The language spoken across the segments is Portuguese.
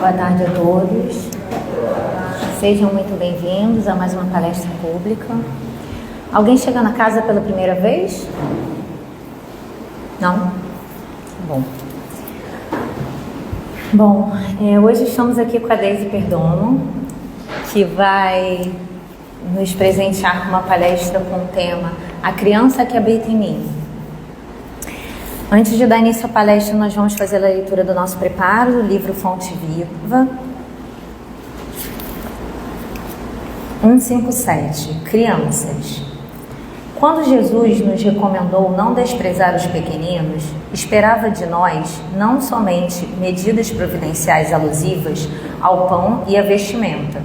Boa tarde a todos. Sejam muito bem-vindos a mais uma palestra pública. Alguém chega na casa pela primeira vez? Não? Bom, hoje estamos aqui com a Deise Perdomo, que vai nos presentear com uma palestra com o tema A Criança que Habita em Mim. Antes de dar início à palestra, nós vamos fazer a leitura do nosso preparo, do livro Fonte Viva. 157. Crianças. Quando Jesus nos recomendou não desprezar os pequeninos, esperava de nós não somente medidas providenciais alusivas ao pão e à vestimenta.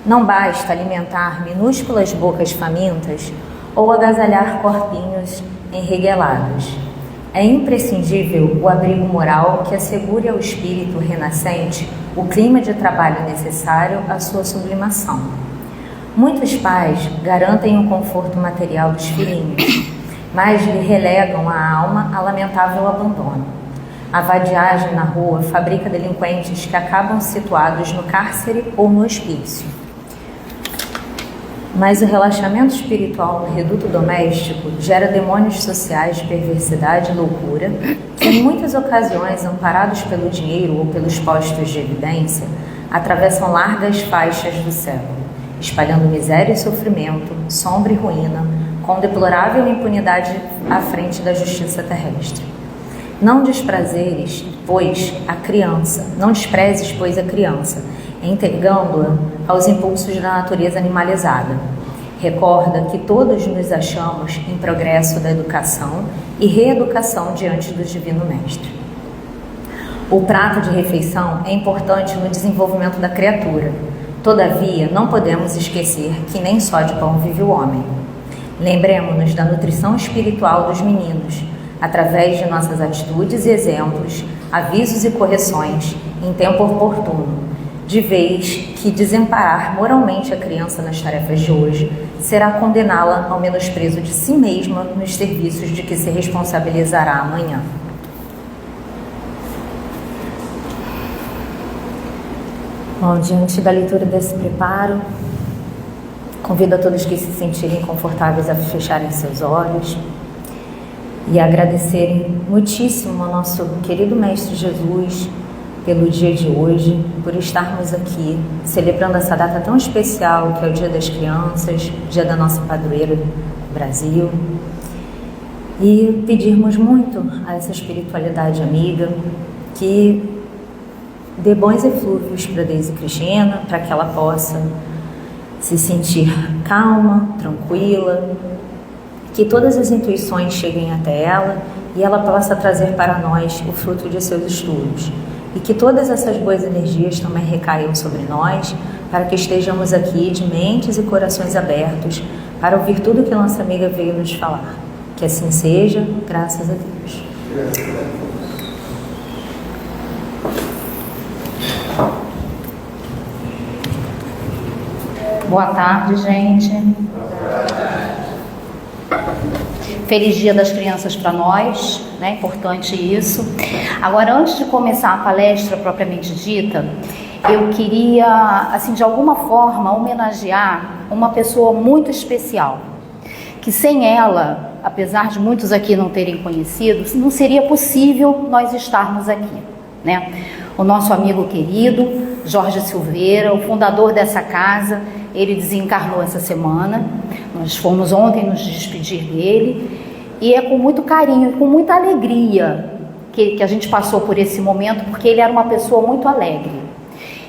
Não basta alimentar minúsculas bocas famintas ou agasalhar corpinhos enreguelados. É imprescindível o abrigo moral que assegure ao espírito renascente o clima de trabalho necessário à sua sublimação. Muitos pais garantem o conforto material dos filhinhos, mas lhe relegam a alma a lamentável abandono. A vadiagem na rua fabrica delinquentes que acabam situados no cárcere ou no hospício. Mas o relaxamento espiritual no reduto doméstico gera demônios sociais de perversidade e loucura que, em muitas ocasiões, amparados pelo dinheiro ou pelos postos de evidência, atravessam largas faixas do século, espalhando miséria e sofrimento, sombra e ruína, com deplorável impunidade à frente da justiça terrestre. Não desprezes, pois, a criança, entregando-a aos impulsos da natureza animalizada. Recorda que todos nos achamos em progresso da educação e reeducação diante do Divino Mestre. O prato de refeição é importante no desenvolvimento da criatura. Todavia, não podemos esquecer que nem só de pão vive o homem. Lembremos-nos da nutrição espiritual dos meninos, através de nossas atitudes e exemplos, avisos e correções, em tempo oportuno, de vez que desamparar moralmente a criança nas tarefas de hoje será condená-la ao menosprezo de si mesma nos serviços de que se responsabilizará amanhã. Bom, diante da leitura desse preparo, convido a todos que se sentirem confortáveis a fecharem seus olhos e agradecerem muitíssimo ao nosso querido Mestre Jesus pelo dia de hoje, por estarmos aqui celebrando essa data tão especial que é o Dia das Crianças, dia da nossa padroeira do Brasil, e pedirmos muito a essa espiritualidade amiga que dê bons eflúvios para Deise Cristina, para que ela possa se sentir calma, tranquila, que todas as intuições cheguem até ela e ela possa trazer para nós o fruto de seus estudos. E que todas essas boas energias também recaiam sobre nós, para que estejamos aqui de mentes e corações abertos para ouvir tudo que a nossa amiga veio nos falar. Que assim seja, graças a Deus. Boa tarde, gente. Feliz Dia das Crianças para nós, né? Importante isso. Agora, antes de começar a palestra propriamente dita, eu queria, assim, de alguma forma, homenagear uma pessoa muito especial, que sem ela, apesar de muitos aqui não terem conhecido, não seria possível nós estarmos aqui, né? O nosso amigo querido, Jorge Silveira, o fundador dessa casa, ele desencarnou essa semana. Nós fomos ontem nos despedir dele e é com muito carinho e com muita alegria que a gente passou por esse momento, porque ele era uma pessoa muito alegre.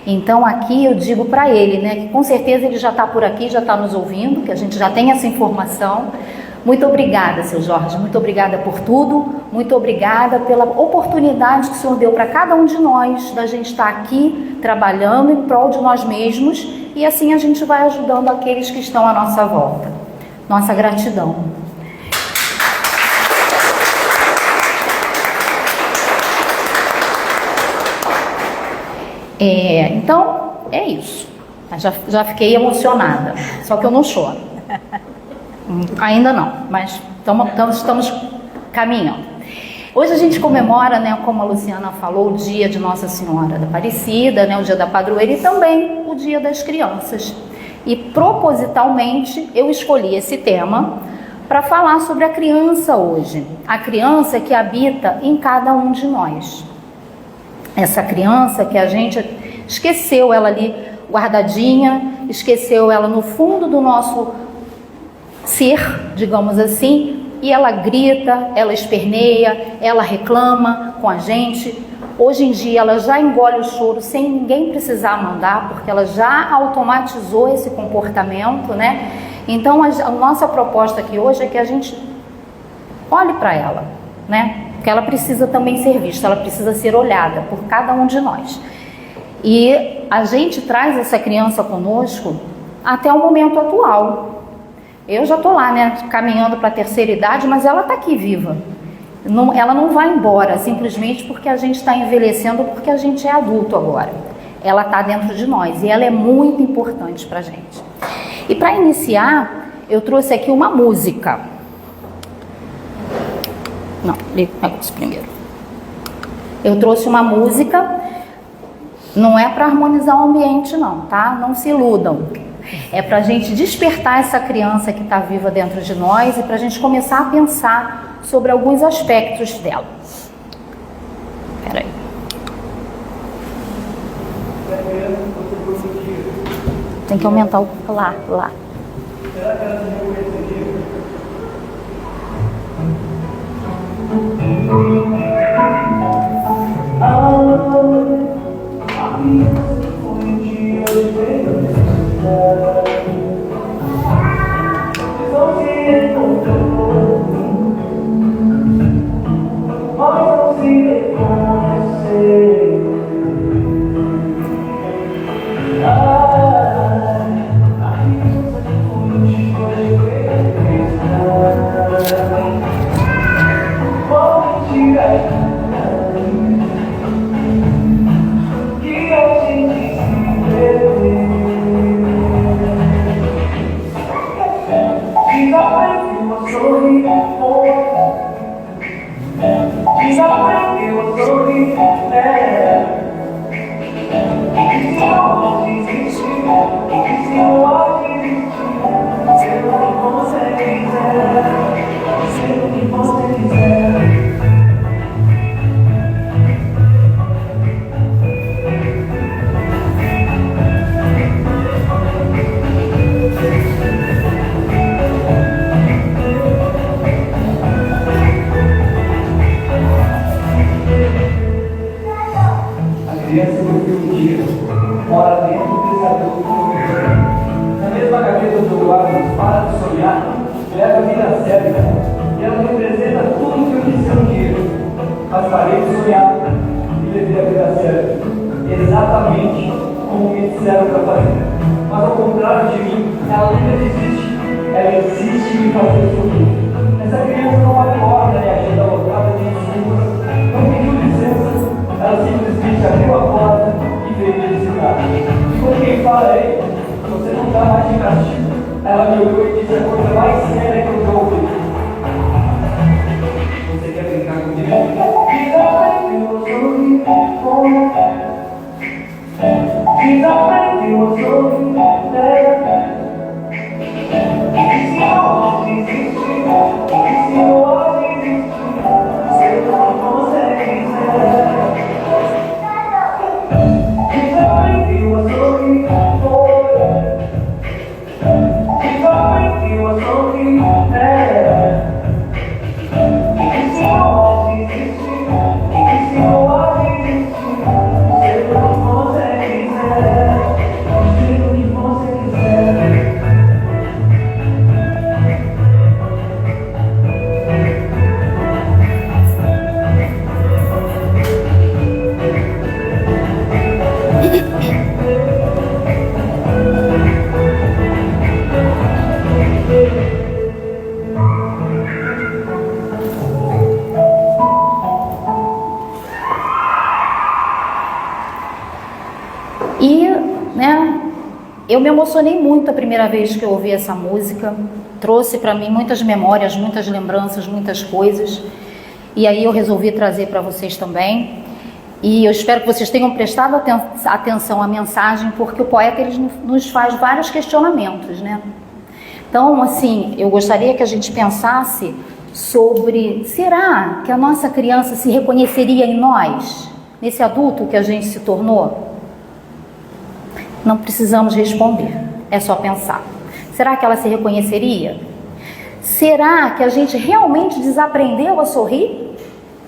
Então aqui eu digo para ele, né, que com certeza ele já está por aqui, já está nos ouvindo, que a gente já tem essa informação. Muito obrigada, seu Jorge, muito obrigada por tudo, muito obrigada pela oportunidade que o senhor deu para cada um de nós, da gente estar aqui trabalhando em prol de nós mesmos, e assim a gente vai ajudando aqueles que estão à nossa volta. Nossa gratidão. Então, é isso. Já fiquei emocionada, só que eu não choro. Ainda não, mas estamos caminhando. Hoje a gente comemora, né, como a Luciana falou, o dia de Nossa Senhora da Aparecida, né, o dia da padroeira e também o dia das crianças. E propositalmente eu escolhi esse tema para falar sobre a criança hoje. A criança que habita em cada um de nós. Essa criança que a gente esqueceu ela ali guardadinha, esqueceu ela no fundo do nosso ser, digamos assim, e ela grita, ela esperneia, ela reclama com a gente. Hoje em dia ela já engole o choro sem ninguém precisar mandar, porque ela já automatizou esse comportamento, né? Então a nossa proposta aqui hoje é que a gente olhe para ela, né? Porque ela precisa também ser vista, ela precisa ser olhada por cada um de nós. E a gente traz essa criança conosco até o momento atual. Eu já estou lá, né, caminhando para a terceira idade, mas ela está aqui viva. Ela não vai embora simplesmente porque a gente está envelhecendo, porque a gente é adulto agora. Ela está dentro de nós e ela é muito importante para a gente. E para iniciar, eu trouxe aqui uma música. Não, pega isso primeiro. Eu trouxe uma música, não é para harmonizar o ambiente não, tá? Não se iludam. É para a gente despertar essa criança que está viva dentro de nós e para a gente começar a pensar sobre alguns aspectos dela. Espera aí. Tem que aumentar o... Lá. Eu me emocionei muito a primeira vez que eu ouvi essa música, trouxe para mim muitas memórias, muitas lembranças, muitas coisas. e aí eu resolvi trazer para vocês também. E eu espero que vocês tenham prestado atenção à mensagem, porque o poeta ele nos faz vários questionamentos, né? Então, assim, eu gostaria que a gente pensasse sobre: será que a nossa criança se reconheceria em nós, nesse adulto que a gente se tornou? Não precisamos responder, é só pensar. Será que ela se reconheceria? Será que a gente realmente desaprendeu a sorrir?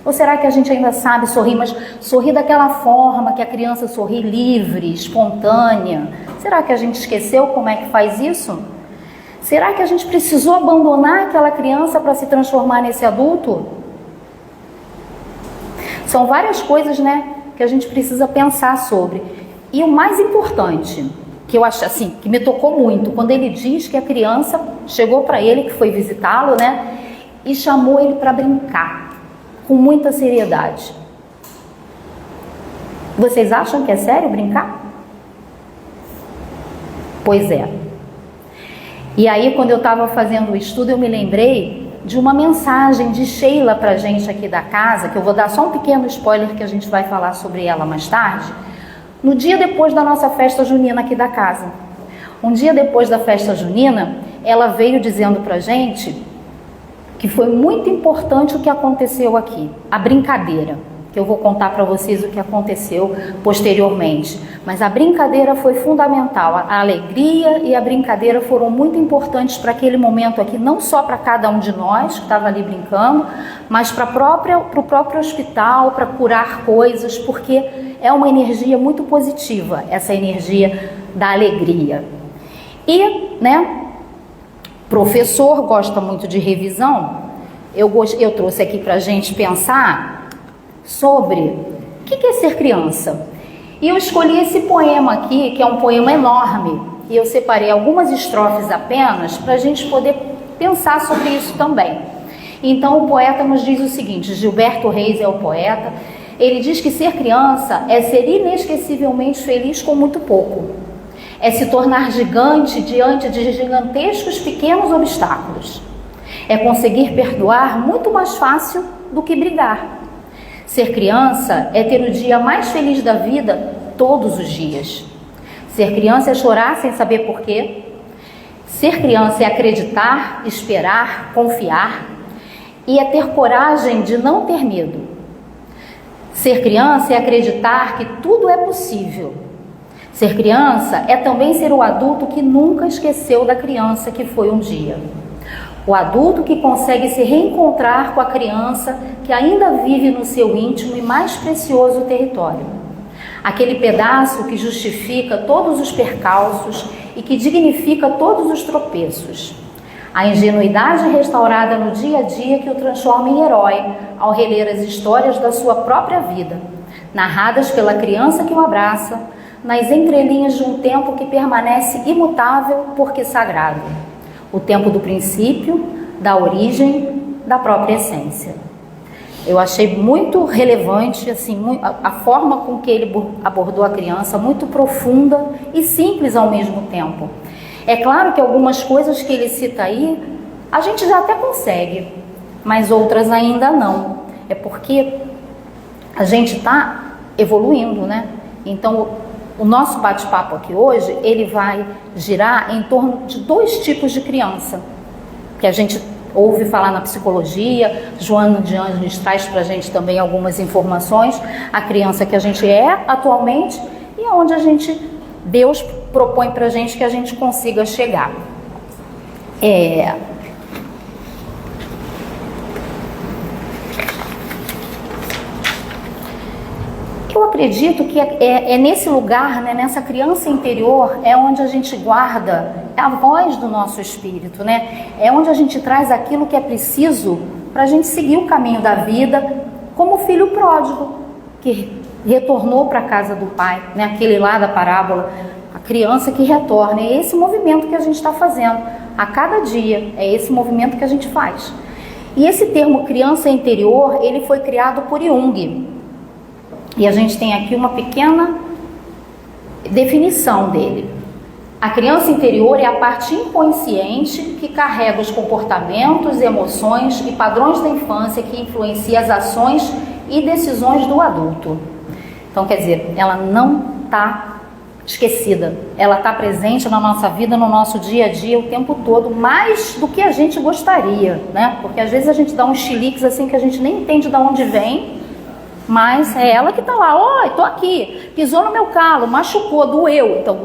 Ou será que a gente ainda sabe sorrir, mas sorrir daquela forma que a criança sorri, livre, espontânea? Será que a gente esqueceu como é que faz isso? Será que a gente precisou abandonar aquela criança para se transformar nesse adulto? São várias coisas, né, que a gente precisa pensar sobre. E o mais importante, que eu acho assim, que me tocou muito, quando ele diz que a criança chegou para ele, que foi visitá-lo, né, e chamou ele para brincar, com muita seriedade. Vocês acham que é sério brincar? Pois é. E aí, quando eu estava fazendo o estudo, eu me lembrei de uma mensagem de Sheila para a gente aqui da casa, que eu vou dar só um pequeno spoiler, que a gente vai falar sobre ela mais tarde, no dia depois da nossa festa junina aqui da casa. Um dia depois da festa junina, ela veio dizendo para a gente que foi muito importante o que aconteceu aqui, a brincadeira, que eu vou contar para vocês o que aconteceu posteriormente. Mas a brincadeira foi fundamental, a alegria e a brincadeira foram muito importantes para aquele momento aqui, não só para cada um de nós que estava ali brincando, mas para o próprio hospital, para curar coisas, porque é uma energia muito positiva, essa energia da alegria. E, né, professor gosta muito de revisão. Eu trouxe aqui para a gente pensar sobre o que é ser criança. E eu escolhi esse poema aqui, que é um poema enorme, e eu separei algumas estrofes apenas para a gente poder pensar sobre isso também. Então o poeta nos diz o seguinte, Gilberto Reis é o poeta, ele diz que ser criança é ser inesquecivelmente feliz com muito pouco. É se tornar gigante diante de gigantescos pequenos obstáculos. É conseguir perdoar muito mais fácil do que brigar. Ser criança é ter o dia mais feliz da vida todos os dias. Ser criança é chorar sem saber porquê. Ser criança é acreditar, esperar, confiar. E é ter coragem de não ter medo. Ser criança é acreditar que tudo é possível. Ser criança é também ser o adulto que nunca esqueceu da criança que foi um dia. O adulto que consegue se reencontrar com a criança que ainda vive no seu íntimo e mais precioso território. Aquele pedaço que justifica todos os percalços e que dignifica todos os tropeços. A ingenuidade restaurada no dia a dia que o transforma em herói ao reler as histórias da sua própria vida, narradas pela criança que o abraça, nas entrelinhas de um tempo que permanece imutável porque sagrado. O tempo do princípio, da origem, da própria essência. Eu achei muito relevante assim, a forma com que ele abordou a criança, muito profunda e simples ao mesmo tempo. É claro que algumas coisas que ele cita aí, a gente já até consegue, mas outras ainda não. É porque a gente está evoluindo, né? Então, o nosso bate-papo aqui hoje, ele vai girar em torno de dois tipos de criança, que a gente ouve falar na psicologia. Joana de Ângeles traz para a gente também algumas informações, a criança que a gente é atualmente e aonde Deus propõe para a gente que a gente consiga chegar. Eu acredito que é nesse lugar, né, nessa criança interior, é onde a gente guarda a voz do nosso espírito, né? É onde a gente traz aquilo que é preciso para a gente seguir o caminho da vida, como o filho pródigo, que retornou para a casa do pai, né? Aquele lá da parábola, a criança que retorna. É esse movimento que a gente está fazendo a cada dia, é esse movimento que a gente faz. E esse termo criança interior, ele foi criado por Jung. E a gente tem aqui uma pequena definição dele. A criança interior é a parte inconsciente que carrega os comportamentos, emoções e padrões da infância que influencia as ações e decisões do adulto. Então, quer dizer, ela não está esquecida, ela está presente na nossa vida, no nosso dia a dia, o tempo todo, mais do que a gente gostaria, né? Porque às vezes a gente dá uns chiliques assim que a gente nem entende de onde vem, mas é ela que está lá, oi, tô aqui, pisou no meu calo, machucou, doeu, então,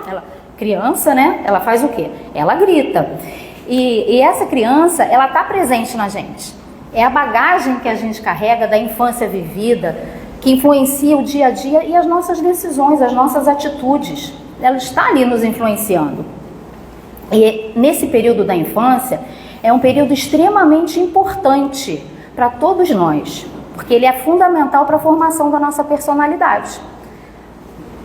ela... Criança, né? Ela faz o quê? Ela grita. E essa criança, ela está presente na gente. É a bagagem que a gente carrega da infância vivida, que influencia o dia a dia e as nossas decisões, as nossas atitudes. Ela está ali nos influenciando. E nesse período da infância, é um período extremamente importante para todos nós, porque ele é fundamental para a formação da nossa personalidade.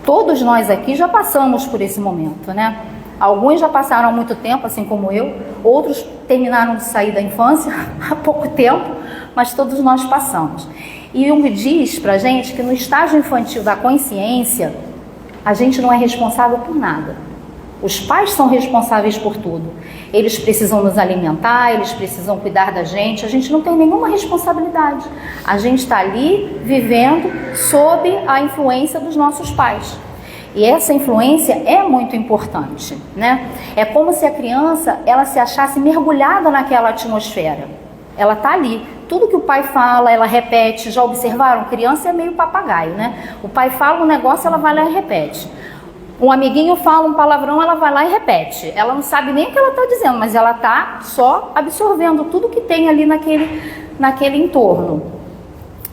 Todos nós aqui já passamos por esse momento, né? Alguns já passaram há muito tempo, assim como eu. Outros terminaram de sair da infância há pouco tempo, mas todos nós passamos. E Jung diz pra gente que no estágio infantil da consciência, a gente não é responsável por nada. Os pais são responsáveis por tudo. Eles precisam nos alimentar, eles precisam cuidar da gente. A gente não tem nenhuma responsabilidade. A gente está ali vivendo sob a influência dos nossos pais. E essa influência é muito importante, né? É como se a criança ela se achasse mergulhada naquela atmosfera. Ela está ali. Tudo que o pai fala, ela repete. Já observaram? Criança é meio papagaio, né? O pai fala um negócio, ela vai lá e repete. Um amiguinho fala um palavrão, ela vai lá e repete. Ela não sabe nem o que ela está dizendo, mas ela está só absorvendo tudo que tem ali naquele entorno.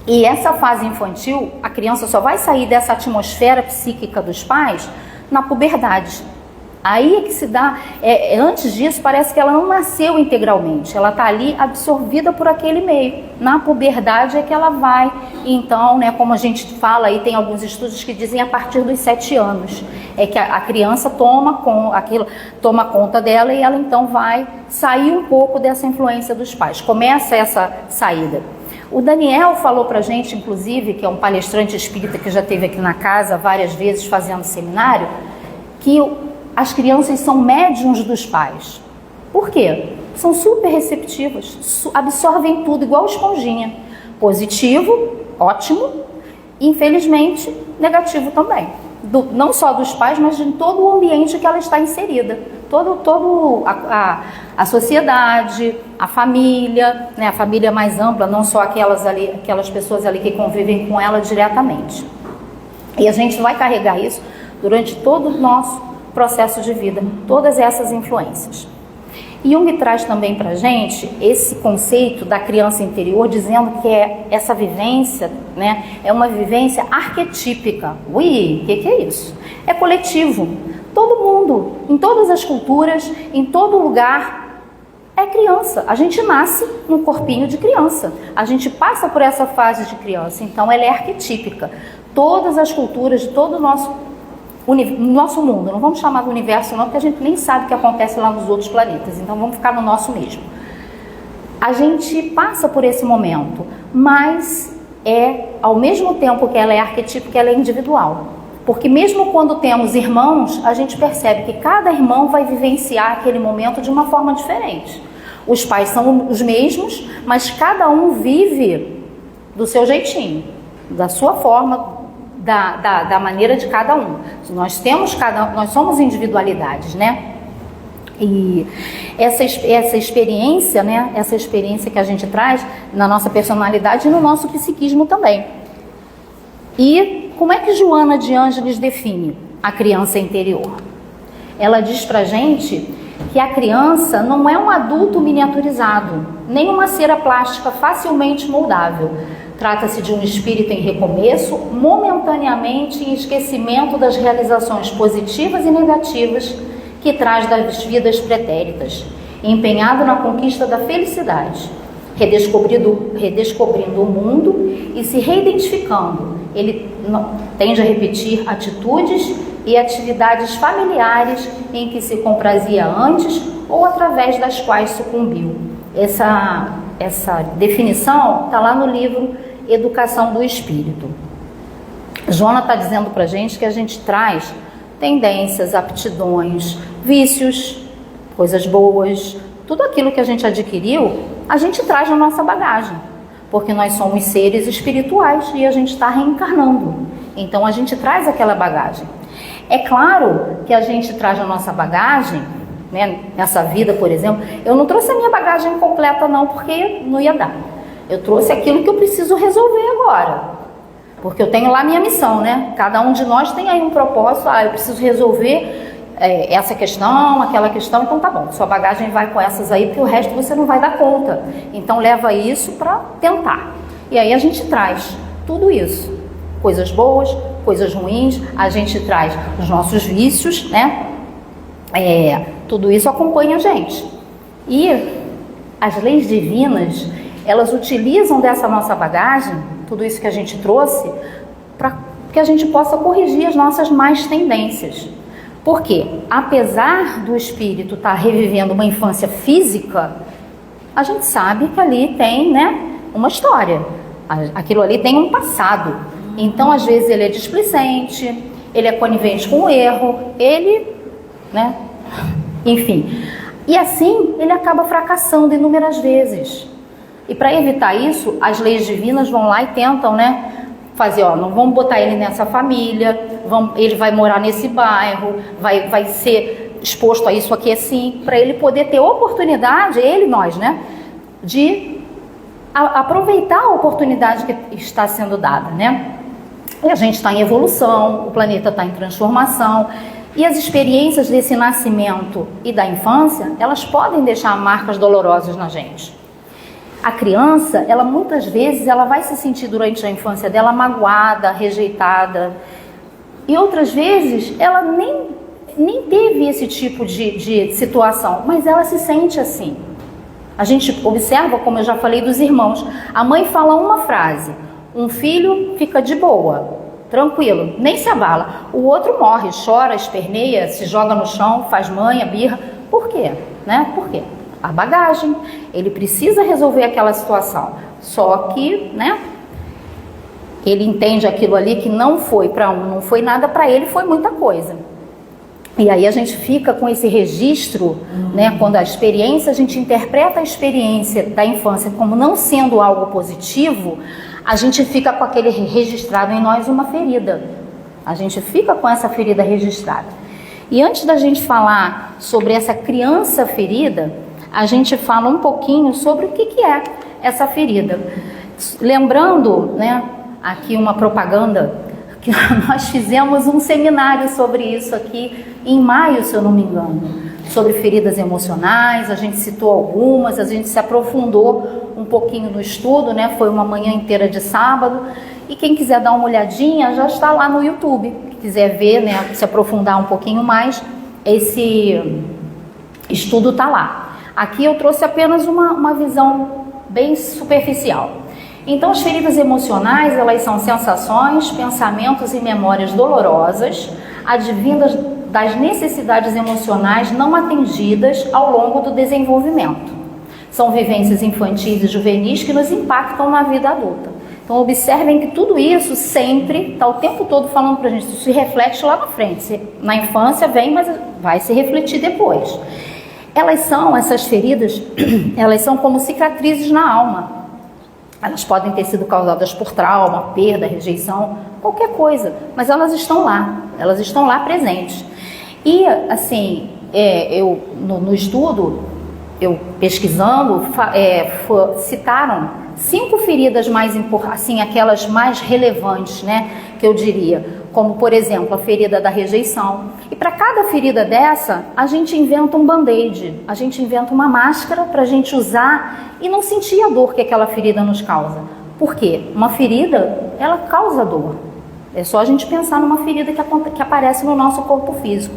E essa fase infantil, a criança só vai sair dessa atmosfera psíquica dos pais na puberdade. Aí é que se dá, antes disso parece que ela não nasceu integralmente, ela está ali absorvida por aquele meio. Na puberdade é que ela vai, então, né, como a gente fala aí, tem alguns estudos que dizem a partir dos 7 anos, é que a criança toma conta dela e ela então vai sair um pouco dessa influência dos pais, começa essa saída. O Daniel falou pra gente, inclusive, que é um palestrante espírita que já esteve aqui na casa várias vezes fazendo seminário, que as crianças são médiums dos pais. Por quê? São super receptivas, absorvem tudo igual esponjinha. Positivo, ótimo, infelizmente, negativo também. Não só dos pais, mas de todo o ambiente que ela está inserida. A sociedade, a família, né? A família mais ampla, não só aquelas pessoas ali que convivem com ela diretamente. E a gente vai carregar isso durante todo o nosso processo de vida, todas essas influências. E Jung traz também para a gente esse conceito da criança interior, dizendo que essa vivência, né, é uma vivência arquetípica. Ui, o que é isso? É coletivo. Todo mundo, em todas as culturas, em todo lugar, é criança. A gente nasce num corpinho de criança. A gente passa por essa fase de criança, então ela é arquetípica. Todas as culturas de todo o nosso mundo, não vamos chamar de universo não, porque a gente nem sabe o que acontece lá nos outros planetas, então vamos ficar no nosso mesmo. A gente passa por esse momento, mas ao mesmo tempo que ela é arquetípica, ela é individual. Porque mesmo quando temos irmãos, a gente percebe que cada irmão vai vivenciar aquele momento de uma forma diferente. Os pais são os mesmos, mas cada um vive do seu jeitinho, da sua forma, da maneira de cada um. Nós somos individualidades, né? E essa experiência, né? Essa experiência que a gente traz na nossa personalidade e no nosso psiquismo também. E como é que Joana de Ângeles define a criança interior? Ela diz pra gente que a criança não é um adulto miniaturizado, nem uma cera plástica facilmente moldável. Trata-se de um espírito em recomeço, momentaneamente em esquecimento das realizações positivas e negativas que traz das vidas pretéritas, empenhado na conquista da felicidade, redescobrindo o mundo e se reidentificando. Ele tende a repetir atitudes e atividades familiares em que se comprazia antes ou através das quais sucumbiu. Essa definição está lá no livro Educação do Espírito. Joana está dizendo para a gente que a gente traz tendências, aptidões, vícios, coisas boas, tudo aquilo que a gente adquiriu, a gente traz na nossa bagagem, porque nós somos seres espirituais e a gente está reencarnando, então a gente traz aquela bagagem. É claro que a gente traz na nossa bagagem, né, nessa vida, por exemplo, eu não trouxe a minha bagagem completa não, porque não ia dar. Eu trouxe aquilo que eu preciso resolver agora, porque eu tenho lá a minha missão, né? Cada um de nós tem aí um propósito, eu preciso resolver essa questão, aquela questão, então tá bom, sua bagagem vai com essas aí, porque o resto você não vai dar conta. Então leva isso para tentar. E aí a gente traz tudo isso, coisas boas, coisas ruins, a gente traz os nossos vícios, né? Tudo isso acompanha a gente. E as leis divinas, elas utilizam dessa nossa bagagem, tudo isso que a gente trouxe, para que a gente possa corrigir as nossas más tendências. Porque, apesar do espírito estar revivendo uma infância física, a gente sabe que ali tem, né, uma história. Aquilo ali tem um passado. Então, às vezes, ele é displicente, ele é conivente com o erro, ele, né, enfim. E assim, ele acaba fracassando inúmeras vezes. E para evitar isso, as leis divinas vão lá e tentam, né, fazer, não vamos botar ele nessa família, ele vai morar nesse bairro, vai ser exposto a isso aqui assim, para ele poder ter oportunidade, nós, né, de aproveitar a oportunidade que está sendo dada, né? E a gente está em evolução, o planeta está em transformação, e as experiências desse nascimento e da infância, elas podem deixar marcas dolorosas na gente. A criança, ela muitas vezes, ela vai se sentir durante a infância dela magoada, rejeitada. E outras vezes, ela nem teve esse tipo de situação, mas ela se sente assim. A gente observa, como eu já falei, dos irmãos. A mãe fala uma frase, um filho fica de boa, tranquilo, nem se abala. O outro morre, chora, esperneia, se joga no chão, faz manha, birra. Por quê? Né? Por quê? A bagagem, ele precisa resolver aquela situação, só que, né, ele entende aquilo ali que não foi para um, não foi nada para ele, foi muita coisa. E aí a gente fica com esse registro, né, quando a experiência, a gente interpreta a experiência da infância como não sendo algo positivo, a gente fica com aquele registrado em nós uma ferida, a gente fica com essa ferida registrada. E antes da gente falar sobre essa criança ferida, a gente fala um pouquinho sobre o que é essa ferida. Lembrando, né, aqui uma propaganda, que nós fizemos um seminário sobre isso aqui em maio, se eu não me engano, sobre feridas emocionais, a gente citou algumas, a gente se aprofundou um pouquinho no estudo, né, foi uma manhã inteira de sábado, e quem quiser dar uma olhadinha, já está lá no YouTube, quem quiser ver, né, se aprofundar um pouquinho mais, esse estudo está lá. Aqui eu trouxe apenas uma visão bem superficial. Então, as feridas emocionais, elas são sensações, pensamentos e memórias dolorosas, advindas das necessidades emocionais não atendidas ao longo do desenvolvimento. São vivências infantis e juvenis que nos impactam na vida adulta. Então, observem que tudo isso sempre está o tempo todo falando para a gente, isso se reflete lá na frente. Na infância vem, mas vai se refletir depois. Essas feridas, elas são como cicatrizes na alma. Elas podem ter sido causadas por trauma, perda, rejeição, qualquer coisa, mas elas estão lá presentes. E, assim, no estudo, eu pesquisando, citaram 5 feridas mais importantes, assim, aquelas mais relevantes, né, que eu diria, como, por exemplo, a ferida da rejeição. E para cada ferida dessa, a gente inventa um band-aid, a gente inventa uma máscara para a gente usar e não sentir a dor que aquela ferida nos causa. Por quê? Uma ferida, ela causa dor. É só a gente pensar numa ferida que aparece no nosso corpo físico.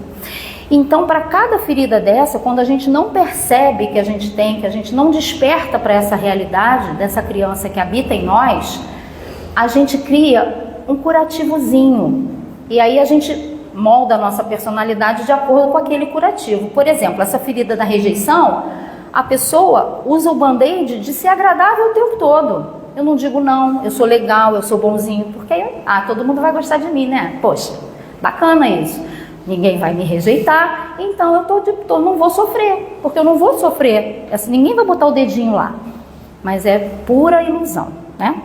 Então, para cada ferida dessa, quando a gente não percebe que a gente tem, que a gente não desperta para essa realidade dessa criança que habita em nós, a gente cria um curativozinho. E aí a gente molda a nossa personalidade de acordo com aquele curativo. Por exemplo, essa ferida da rejeição, a pessoa usa o band-aid de ser agradável o tempo todo. Eu não digo não, eu sou legal, eu sou bonzinho, porque todo mundo vai gostar de mim, né? Poxa, bacana isso. ninguém vai me rejeitar, então eu não vou sofrer, porque eu não vou sofrer. Ninguém vai botar o dedinho lá, mas é pura ilusão, né?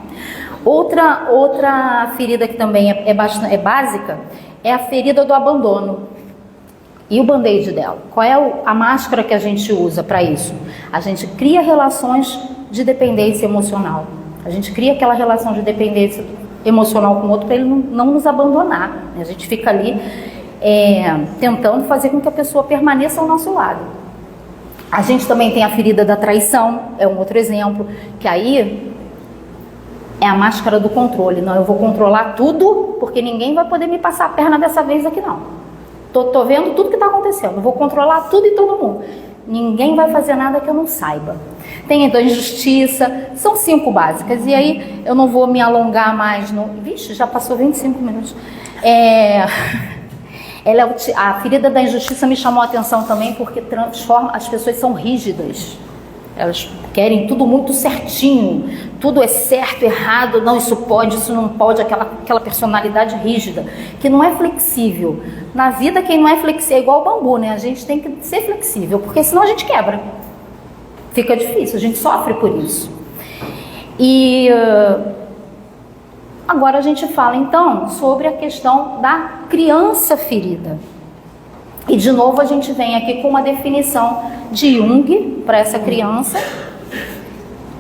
Outra ferida que também é básica é a ferida do abandono. E o band-aid dela? Qual é a máscara que a gente usa para isso? A gente cria relações de dependência emocional. A gente cria aquela relação de dependência emocional com o outro para ele não nos abandonar. A gente fica ali tentando fazer com que a pessoa permaneça ao nosso lado. A gente também tem a ferida da traição, é um outro exemplo, que aí é a máscara do controle. Não, eu vou controlar tudo, porque ninguém vai poder me passar a perna dessa vez aqui não. Tô vendo tudo que está acontecendo, eu vou controlar tudo e todo mundo. Ninguém vai fazer nada que eu não saiba. Tem então injustiça, são 5 básicas. E aí eu não vou me alongar mais no... Vixe, já passou 25 minutos. A ferida da injustiça me chamou a atenção também porque as pessoas são rígidas. Elas querem tudo muito certinho, tudo é certo, errado, não, isso pode, isso não pode, aquela personalidade rígida, que não é flexível. Na vida, quem não é flexível é igual o bambu, né? A gente tem que ser flexível, porque senão a gente quebra. Fica difícil, a gente sofre por isso. E agora a gente fala então sobre a questão da criança ferida. E de novo a gente vem aqui com uma definição de Jung para essa criança,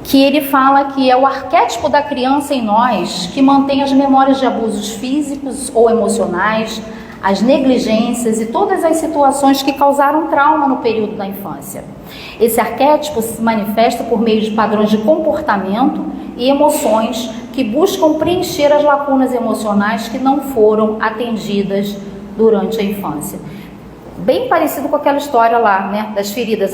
que ele fala que é o arquétipo da criança em nós que mantém as memórias de abusos físicos ou emocionais, as negligências e todas as situações que causaram trauma no período da infância. Esse arquétipo se manifesta por meio de padrões de comportamento e emoções que buscam preencher as lacunas emocionais que não foram atendidas durante a infância. Bem parecido com aquela história lá, né, das feridas.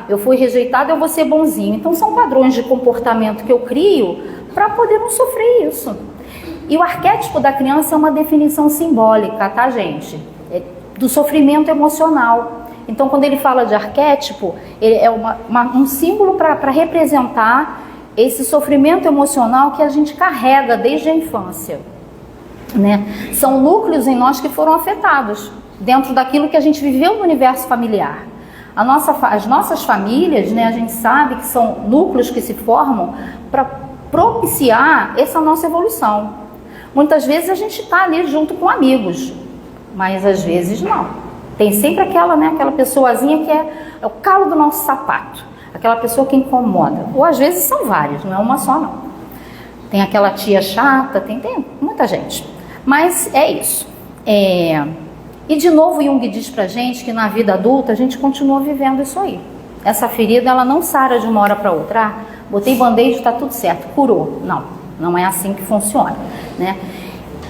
Eu fui rejeitado, eu vou ser bonzinho. Então são padrões de comportamento que eu crio para poder não sofrer isso. E o arquétipo da criança é uma definição simbólica, tá, gente? Do sofrimento emocional. Então quando ele fala de arquétipo, ele é um símbolo para representar esse sofrimento emocional que a gente carrega desde a infância, né? São núcleos em nós que foram afetados dentro daquilo que a gente viveu no universo familiar. As nossas famílias, né, a gente sabe que são núcleos que se formam para propiciar essa nossa evolução. Muitas vezes a gente está ali junto com amigos, mas às vezes não. Tem sempre aquela pessoazinha que é o calo do nosso sapato, aquela pessoa que incomoda. Ou às vezes são várias, não é uma só não. Tem aquela tia chata, tem muita gente. Mas é isso. E de novo Jung diz pra gente que na vida adulta a gente continua vivendo isso aí. Essa ferida ela não sara de uma hora para outra. Botei band-aid, está tudo certo, curou. Não é assim que funciona, né?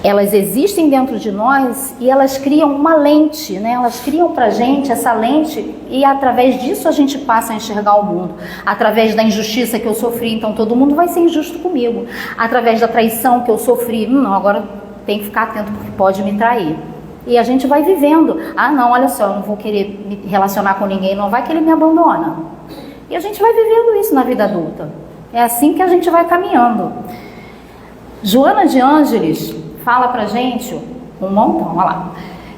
Elas existem dentro de nós e elas criam uma lente, né? Elas criam pra gente essa lente e através disso a gente passa a enxergar o mundo. Através da injustiça que eu sofri, então todo mundo vai ser injusto comigo. Através da traição que eu sofri, agora tem que ficar atento porque pode me trair. E a gente vai vivendo. Olha só, eu não vou querer me relacionar com ninguém, não vai que ele me abandona. E a gente vai vivendo isso na vida adulta. É assim que a gente vai caminhando. Joana de Ângeles fala pra gente um montão, olha lá,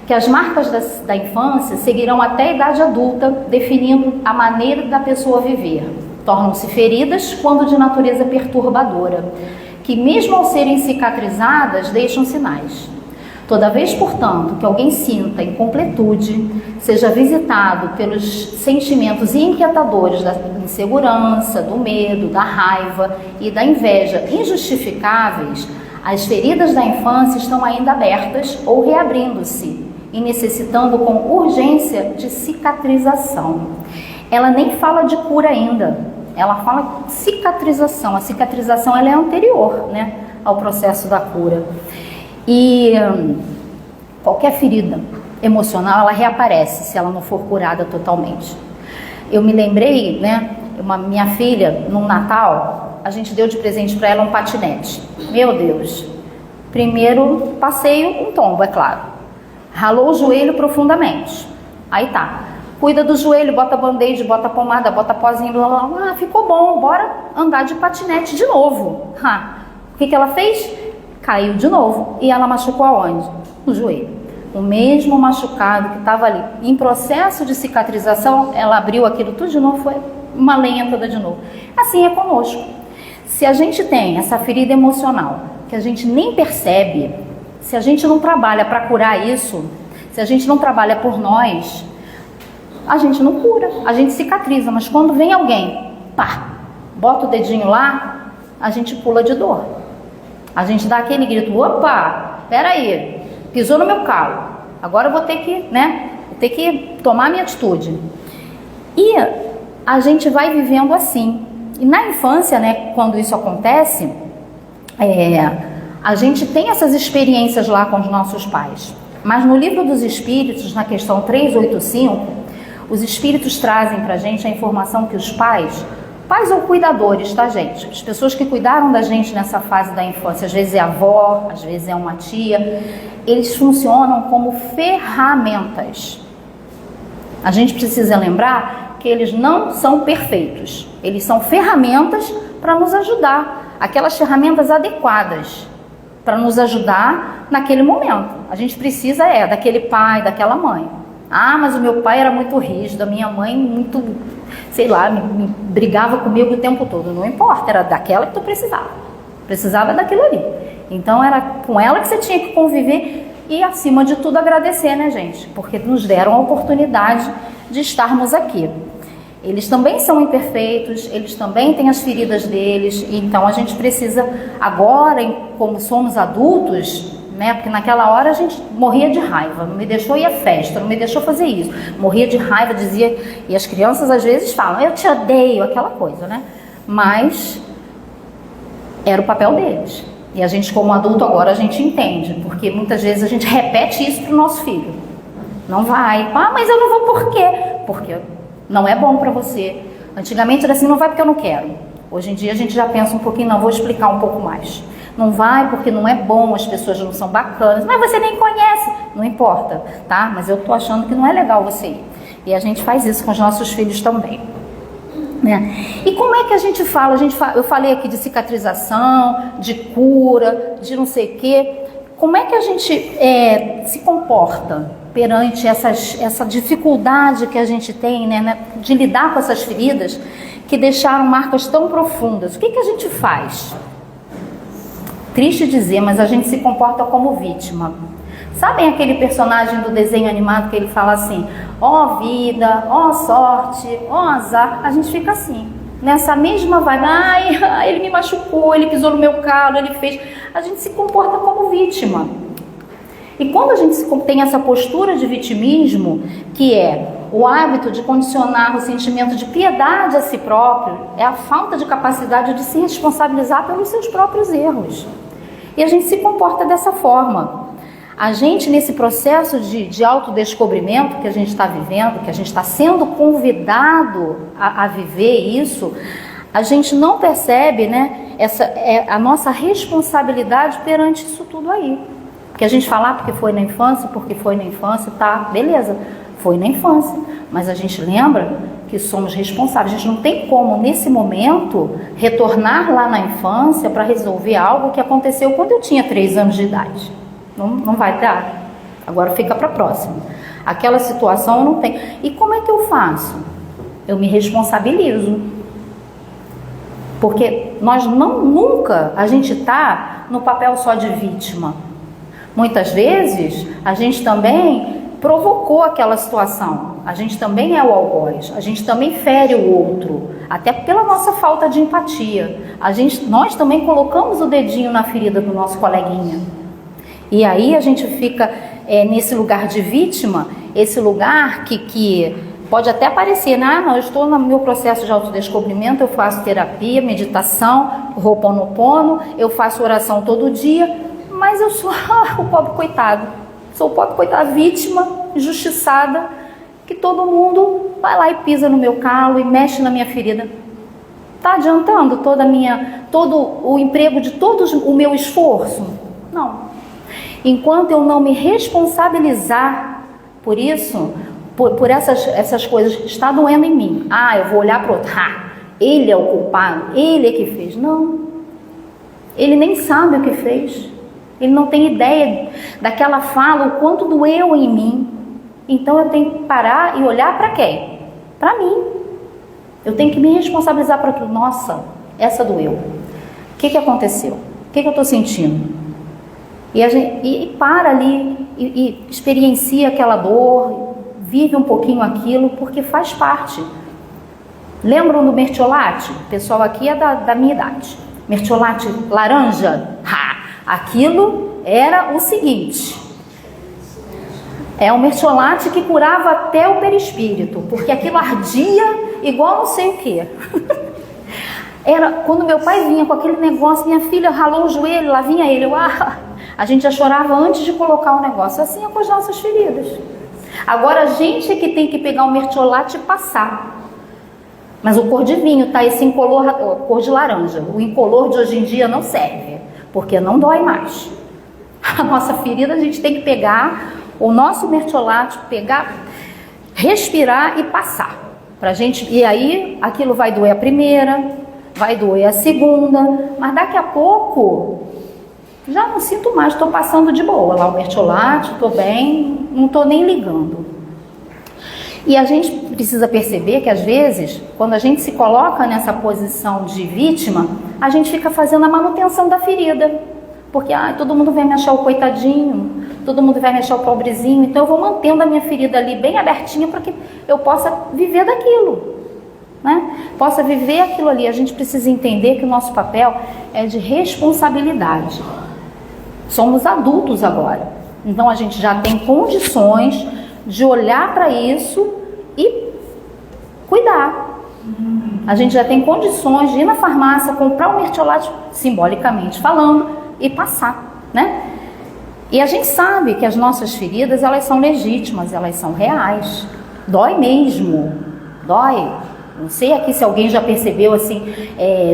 que as marcas da infância seguirão até a idade adulta, definindo a maneira da pessoa viver. Tornam-se feridas quando de natureza perturbadora, que mesmo ao serem cicatrizadas, deixam sinais. Toda vez, portanto, que alguém sinta incompletude, seja visitado pelos sentimentos inquietadores da insegurança, do medo, da raiva e da inveja injustificáveis, as feridas da infância estão ainda abertas ou reabrindo-se e necessitando com urgência de cicatrização. Ela nem fala de cura ainda, ela fala de cicatrização. A cicatrização ela é anterior, né, ao processo da cura. E qualquer ferida emocional, ela reaparece se ela não for curada totalmente. Eu me lembrei, né, minha filha, num Natal, a gente deu de presente para ela um patinete. Meu Deus, primeiro passeio, um tombo, é claro. Ralou o joelho profundamente. Aí tá, cuida do joelho, bota band-aid, bota pomada, bota pozinho, blá, blá, blá. Ficou bom, bora andar de patinete de novo. O que ela fez? Caiu de novo. E ela machucou aonde? No joelho. o mesmo machucado que estava ali em processo de cicatrização, ela abriu aquilo tudo de novo, foi uma lenha toda de novo. Assim é conosco. Se a gente tem essa ferida emocional, que a gente nem percebe, se a gente não trabalha para curar isso, se a gente não trabalha por nós, a gente não cura, a gente cicatriza, mas quando vem alguém, pá, bota o dedinho lá, a gente pula de dor. A gente dá aquele grito, opa, peraí, pisou no meu calo, agora eu vou ter que, vou ter que tomar minha atitude. E a gente vai vivendo assim. E na infância, quando isso acontece, a gente tem essas experiências lá com os nossos pais. Mas no livro dos Espíritos, na questão 385, os Espíritos trazem pra gente a informação que os pais ou cuidadores, tá, gente? As pessoas que cuidaram da gente nessa fase da infância, às vezes é a avó, às vezes é uma tia, eles funcionam como ferramentas. A gente precisa lembrar que eles não são perfeitos. Eles são ferramentas para nos ajudar, aquelas ferramentas adequadas para nos ajudar naquele momento. A gente precisa daquele pai, daquela mãe. Ah, mas o meu pai era muito rígido, a minha mãe muito, sei lá, me brigava comigo o tempo todo. Não importa, era daquela que tu precisava. Precisava daquilo ali. Então era com ela que você tinha que conviver e, acima de tudo, agradecer, né, gente? Porque nos deram a oportunidade de estarmos aqui. Eles também são imperfeitos, eles também têm as feridas deles, então a gente precisa agora, como somos adultos, porque naquela hora a gente morria de raiva, não me deixou ir à festa, não me deixou fazer isso, morria de raiva, dizia, e as crianças às vezes falam, eu te odeio, aquela coisa, mas era o papel deles. E a gente, como adulto, agora a gente entende, porque muitas vezes a gente repete isso para o nosso filho. Não vai, mas eu não vou por quê? Porque não é bom para você. Antigamente era assim, não vai porque eu não quero. Hoje em dia a gente já pensa um pouquinho, não, vou explicar um pouco mais. Não vai porque não é bom, as pessoas não são bacanas, mas você nem conhece. Não importa, tá? Mas eu tô achando que não é legal você ir. E a gente faz isso com os nossos filhos também. E como é que a gente fala? Eu falei aqui de cicatrização, de cura, de não sei o quê. Como é que a gente se comporta perante essa dificuldade que a gente tem, de lidar com essas feridas que deixaram marcas tão profundas? O que a gente faz? Triste dizer, mas a gente se comporta como vítima. Sabem aquele personagem do desenho animado que ele fala assim, ó vida, ó sorte, ó azar? A gente fica assim, nessa mesma vibe, ai, ele me machucou, ele pisou no meu calo, ele fez... A gente se comporta como vítima. E quando a gente tem essa postura de vitimismo, que é o hábito de condicionar o sentimento de piedade a si próprio, é a falta de capacidade de se responsabilizar pelos seus próprios erros. E a gente se comporta dessa forma. A gente, nesse processo de autodescobrimento que a gente está vivendo, que a gente está sendo convidado a viver isso, a gente não percebe, a nossa responsabilidade perante isso tudo aí. Porque a gente fala, porque foi na infância, tá, beleza, foi na infância. Mas a gente lembra que somos responsáveis. A gente não tem como, nesse momento, retornar lá na infância para resolver algo que aconteceu quando eu tinha 3 anos de idade. Não vai dar. Agora fica para a próxima. Aquela situação eu não tenho. E como é que eu faço? Eu me responsabilizo. Porque nunca a gente está no papel só de vítima. Muitas vezes a gente também provocou aquela situação. A gente também é o algoz. A gente também fere o outro. Até pela nossa falta de empatia. Nós também colocamos o dedinho na ferida do nosso coleguinha. E aí a gente fica nesse lugar de vítima, esse lugar que pode até parecer, eu estou no meu processo de autodescobrimento, eu faço terapia, meditação, Ho'oponopono, eu faço oração todo dia, mas eu sou o pobre coitado. Sou o pobre coitado, vítima, injustiçada, que todo mundo vai lá e pisa no meu calo e mexe na minha ferida. Está adiantando todo o emprego de todo o meu esforço? Não. Enquanto eu não me responsabilizar por isso, por essas coisas, está doendo em mim. Eu vou olhar para o outro, ele é o culpado, ele é que fez. Não, ele nem sabe o que fez. Ele não tem ideia daquela fala, o quanto doeu em mim. Então eu tenho que parar e olhar para quem? Para mim. Eu tenho que me responsabilizar por aquilo. Nossa, essa doeu. O que aconteceu? O que eu estou sentindo? E para ali e experiencia aquela dor, vive um pouquinho aquilo, porque faz parte. Lembram do mertiolate? O pessoal aqui é da minha idade. Mertiolate laranja? Aquilo era o seguinte: é um mertiolate que curava até o perispírito, porque aquilo ardia igual não sei o que. Era quando meu pai vinha com aquele negócio, minha filha ralou o joelho, lá vinha ele, a gente já chorava antes de colocar o negócio. Assim é com as nossas feridas. Agora a gente é que tem que pegar o mertiolate e passar. Mas o cor de vinho, tá? Esse incolor, cor de laranja. O incolor de hoje em dia não serve, porque não dói mais. A nossa ferida a gente tem que pegar o nosso mertiolate, pegar, respirar e passar. Pra gente, e aí aquilo vai doer a primeira, vai doer a segunda, mas daqui a pouco já não sinto mais, estou passando de boa lá o mertiolate, estou bem, não estou nem ligando. E a gente precisa perceber que às vezes, quando a gente se coloca nessa posição de vítima, a gente fica fazendo a manutenção da ferida. Porque todo mundo vai me achar o coitadinho, todo mundo vai me achar o pobrezinho, então eu vou mantendo a minha ferida ali bem abertinha para que eu possa viver daquilo, né? Possa viver aquilo ali. A gente precisa entender que o nosso papel é de responsabilidade. Somos adultos agora, então a gente já tem condições de olhar para isso e cuidar. A gente já tem condições de ir na farmácia, comprar um mertiolate, simbolicamente falando, e passar, né? E a gente sabe que as nossas feridas, elas são legítimas, elas são reais. Dói mesmo, dói. Não sei aqui se alguém já percebeu assim,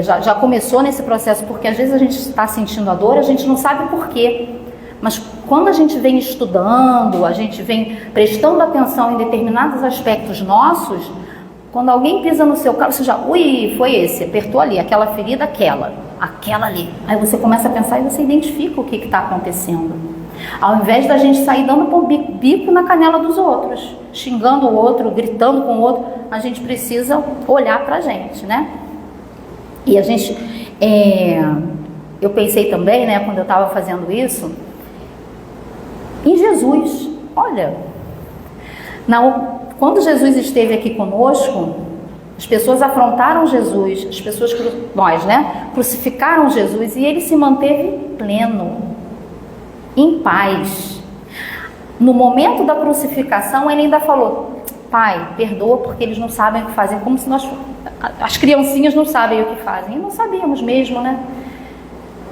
já começou nesse processo, porque às vezes a gente está sentindo a dor, a gente não sabe por quê. Mas quando a gente vem estudando, a gente vem prestando atenção em determinados aspectos nossos, quando alguém pisa no seu calo, você já, foi esse, apertou ali, aquela ferida, aquela ali. Aí você começa a pensar e você identifica o que está acontecendo. Ao invés da gente sair dando um bico na canela dos outros, xingando o outro, gritando com o outro, a gente precisa olhar pra gente, né? E a gente, eu pensei também, né, quando eu estava fazendo isso, em Jesus. Olha, quando Jesus esteve aqui conosco, as pessoas afrontaram Jesus, as pessoas, nós, né, crucificaram Jesus e ele se manteve pleno, em paz. No momento da crucificação, ele ainda falou: Pai, perdoa porque eles não sabem o que fazer, como se as criancinhas não sabem o que fazem. E não sabíamos mesmo, né?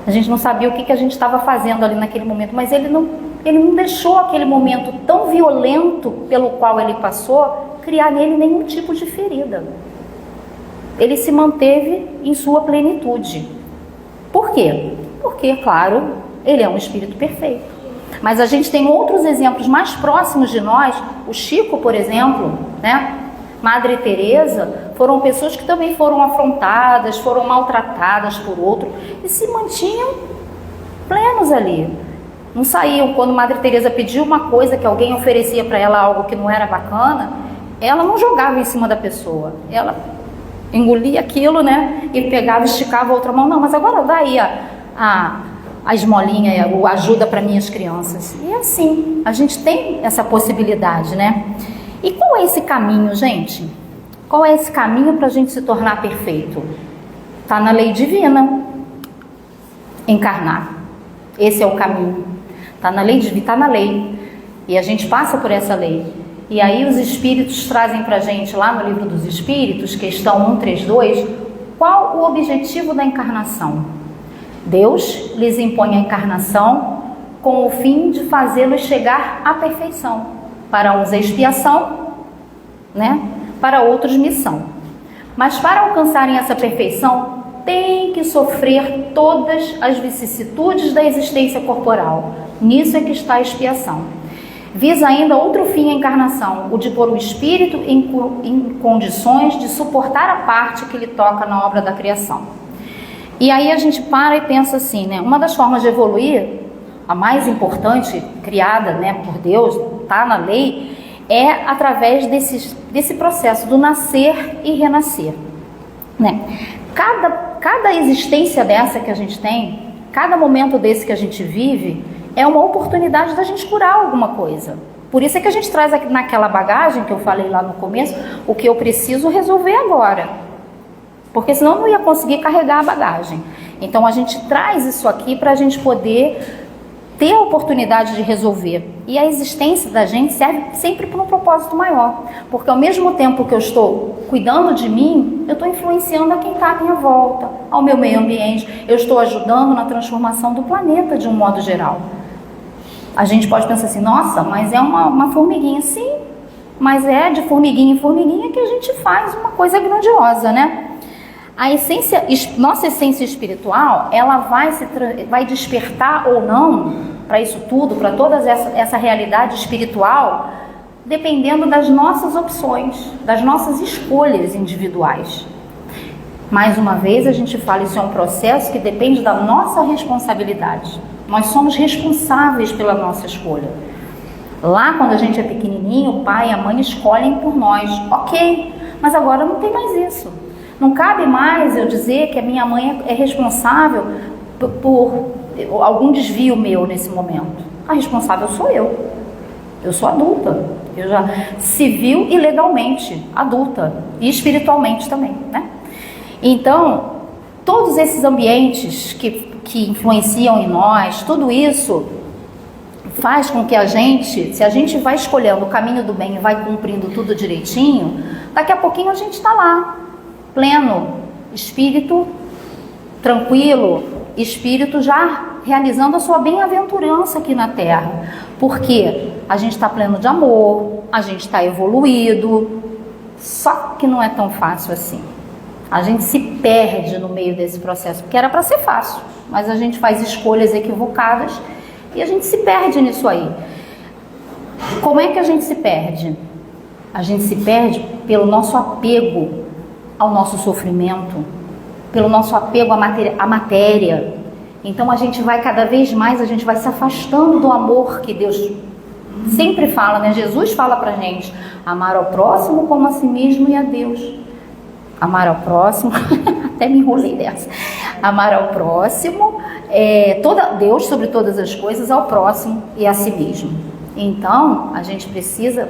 A gente não sabia o que a gente estava fazendo ali naquele momento, mas ele não deixou aquele momento tão violento pelo qual ele passou criar nele nenhum tipo de ferida. Ele se manteve em sua plenitude. Por quê? Porque, claro, ele é um espírito perfeito. Mas a gente tem outros exemplos mais próximos de nós. O Chico, por exemplo, né? Madre Teresa, foram pessoas que também foram afrontadas, foram maltratadas por outro e se mantinham plenos ali. Não saíam. Quando Madre Teresa pediu uma coisa, que alguém oferecia para ela algo que não era bacana, ela não jogava em cima da pessoa. Ela engolia aquilo, né? E pegava, esticava a outra mão. Não, mas agora dá aí a esmolinha, a ajuda para minhas crianças. E assim, a gente tem essa possibilidade, né? E qual é esse caminho, gente? Qual é esse caminho para a gente se tornar perfeito? Está na lei divina. Encarnar. Esse é o caminho. Está na lei divina, está na lei. E a gente passa por essa lei. E aí os espíritos trazem para a gente, lá no Livro dos Espíritos, questão 132, qual o objetivo da encarnação? Deus lhes impõe a encarnação com o fim de fazê-los chegar à perfeição. Para uns é expiação, né? Para outros missão. Mas para alcançarem essa perfeição, tem que sofrer todas as vicissitudes da existência corporal. Nisso é que está a expiação. Visa ainda outro fim a encarnação, o de pôr o espírito em condições de suportar a parte que lhe toca na obra da criação. E aí a gente para e pensa assim, né? Uma das formas de evoluir a mais importante, criada, né, por Deus, está na lei, é através desse processo do nascer e renascer, né? Cada existência dessa que a gente tem, cada momento desse que a gente vive, é uma oportunidade da gente curar alguma coisa. Por isso é que a gente traz aqui naquela bagagem que eu falei lá no começo, o que eu preciso resolver agora. Porque senão eu não ia conseguir carregar a bagagem. Então a gente traz isso aqui para a gente poder ter a oportunidade de resolver. E a existência da gente serve sempre para um propósito maior. Porque ao mesmo tempo que eu estou cuidando de mim, eu estou influenciando a quem está à minha volta, ao meu meio ambiente. Eu estou ajudando na transformação do planeta de um modo geral. A gente pode pensar assim, nossa, mas é uma formiguinha. Sim, mas é de formiguinha em formiguinha que a gente faz uma coisa grandiosa, né? A essência, nossa essência espiritual, ela vai despertar ou não para isso tudo, para toda essa realidade espiritual, dependendo das nossas opções, das nossas escolhas individuais. Mais uma vez a gente fala, isso é um processo que depende da nossa responsabilidade. Nós somos responsáveis pela nossa escolha. Lá quando a gente é pequenininho, o pai e a mãe escolhem por nós, ok, mas agora não tem mais isso. Não cabe mais eu dizer que a minha mãe é responsável por algum desvio meu nesse momento. A responsável sou eu. Eu sou adulta. Eu já civil e legalmente adulta. E espiritualmente também, né? Então, todos esses ambientes que influenciam em nós, tudo isso faz com que a gente, se a gente vai escolhendo o caminho do bem e vai cumprindo tudo direitinho, daqui a pouquinho a gente está lá. Pleno, espírito tranquilo, espírito já realizando a sua bem-aventurança aqui na Terra. Porque a gente está pleno de amor, a gente está evoluído, só que não é tão fácil assim. A gente se perde no meio desse processo, porque era para ser fácil, mas a gente faz escolhas equivocadas e a gente se perde nisso aí. Como é que a gente se perde? A gente se perde pelo nosso apego ao nosso sofrimento, pelo nosso apego à matéria. Então a gente vai cada vez mais, a gente vai se afastando do amor que Deus sempre fala, né? Jesus fala pra gente, amar ao próximo como a si mesmo e a Deus. Amar ao próximo, até me enrolei dessa. Amar ao próximo, Deus sobre todas as coisas, ao próximo e a si mesmo. Então a gente precisa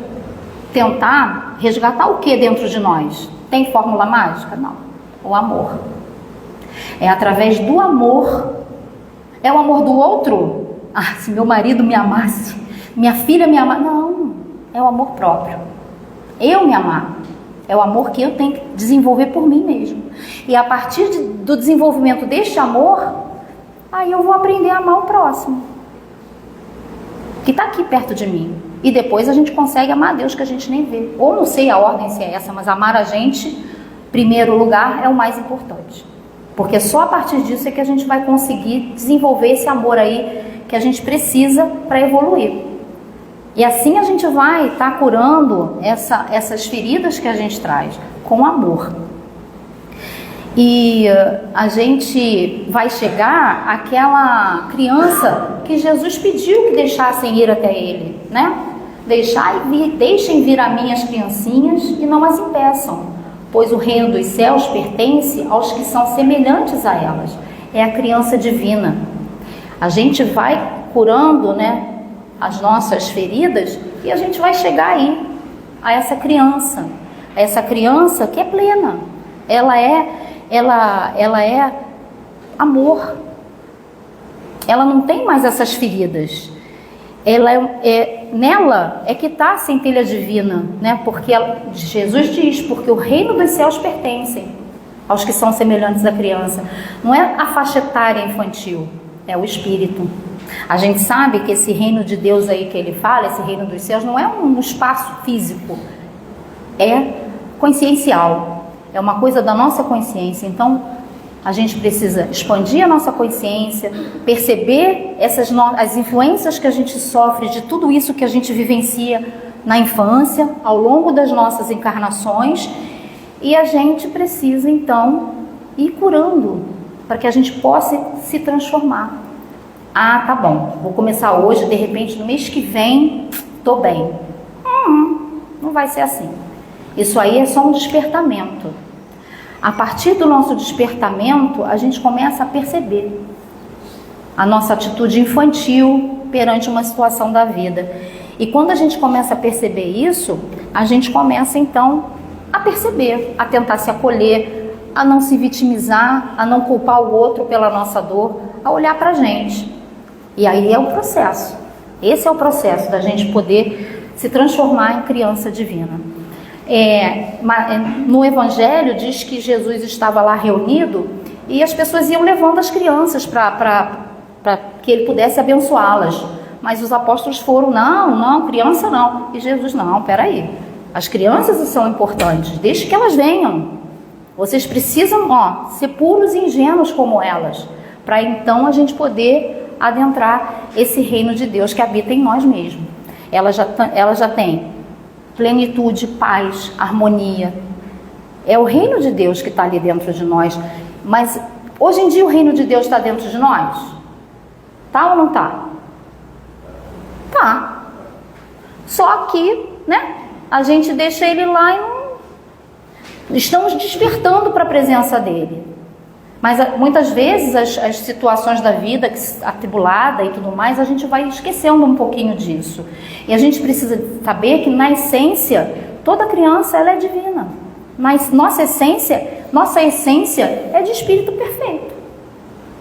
tentar resgatar o que dentro de nós? Tem fórmula mágica? Não. O amor. É através do amor. É o amor do outro? Ah, se meu marido me amasse, minha filha me amasse. Não. É o amor próprio. Eu me amar. É o amor que eu tenho que desenvolver por mim mesmo. E a partir do desenvolvimento deste amor, aí eu vou aprender a amar o próximo, que está aqui perto de mim. E depois a gente consegue amar a Deus que a gente nem vê. Ou não sei a ordem se é essa, mas amar a gente, em primeiro lugar, é o mais importante. Porque só a partir disso é que a gente vai conseguir desenvolver esse amor aí que a gente precisa para evoluir. E assim a gente vai estar curando essas feridas que a gente traz com amor. E a gente vai chegar àquela criança que Jesus pediu que deixassem ir até ele, né? Deixem vir a mim as criancinhas e não as impeçam, pois o reino dos céus pertence aos que são semelhantes a elas. É a criança divina. A gente vai curando, né, as nossas feridas e a gente vai chegar aí a essa criança que é plena. Ela é amor. Ela não tem mais essas feridas. Nela é que está a centelha divina, né? Porque Jesus diz, porque o reino dos céus pertence aos que são semelhantes à criança. Não é a faixa etária infantil, é o espírito. A gente sabe que esse reino de Deus aí que ele fala, esse reino dos céus, não é um espaço físico, é consciencial, é uma coisa da nossa consciência. Então a gente precisa expandir a nossa consciência, perceber as influências que a gente sofre de tudo isso que a gente vivencia na infância, ao longo das nossas encarnações, e a gente precisa então ir curando para que a gente possa se transformar. Ah, tá bom, vou começar hoje, de repente no mês que vem, tô bem. Não vai ser assim. Isso aí é só um despertamento. A partir do nosso despertamento, a gente começa a perceber a nossa atitude infantil perante uma situação da vida. E quando a gente começa a perceber isso, a gente começa então a perceber, a tentar se acolher, a não se vitimizar, a não culpar o outro pela nossa dor, a olhar pra gente. E aí é o processo. Esse é o processo da gente poder se transformar em criança divina. No Evangelho diz que Jesus estava lá reunido e as pessoas iam levando as crianças para que ele pudesse abençoá-las. Mas os apóstolos foram, não, criança não. E Jesus, não, peraí. As crianças são importantes, deixe que elas venham. Vocês precisam, ser puros e ingênuos como elas, para então a gente poder adentrar esse reino de Deus que habita em nós mesmos. Ela já tem plenitude, paz, harmonia. É o reino de Deus que está ali dentro de nós. Mas hoje em dia o reino de Deus está dentro de nós? Tá ou não tá? Tá. Só que, a gente deixa ele lá e não... Estamos despertando para a presença dele. Mas muitas vezes as situações da vida, atribulada e tudo mais, a gente vai esquecendo um pouquinho disso. E a gente precisa saber que na essência, toda criança ela é divina. Mas nossa essência é de espírito perfeito.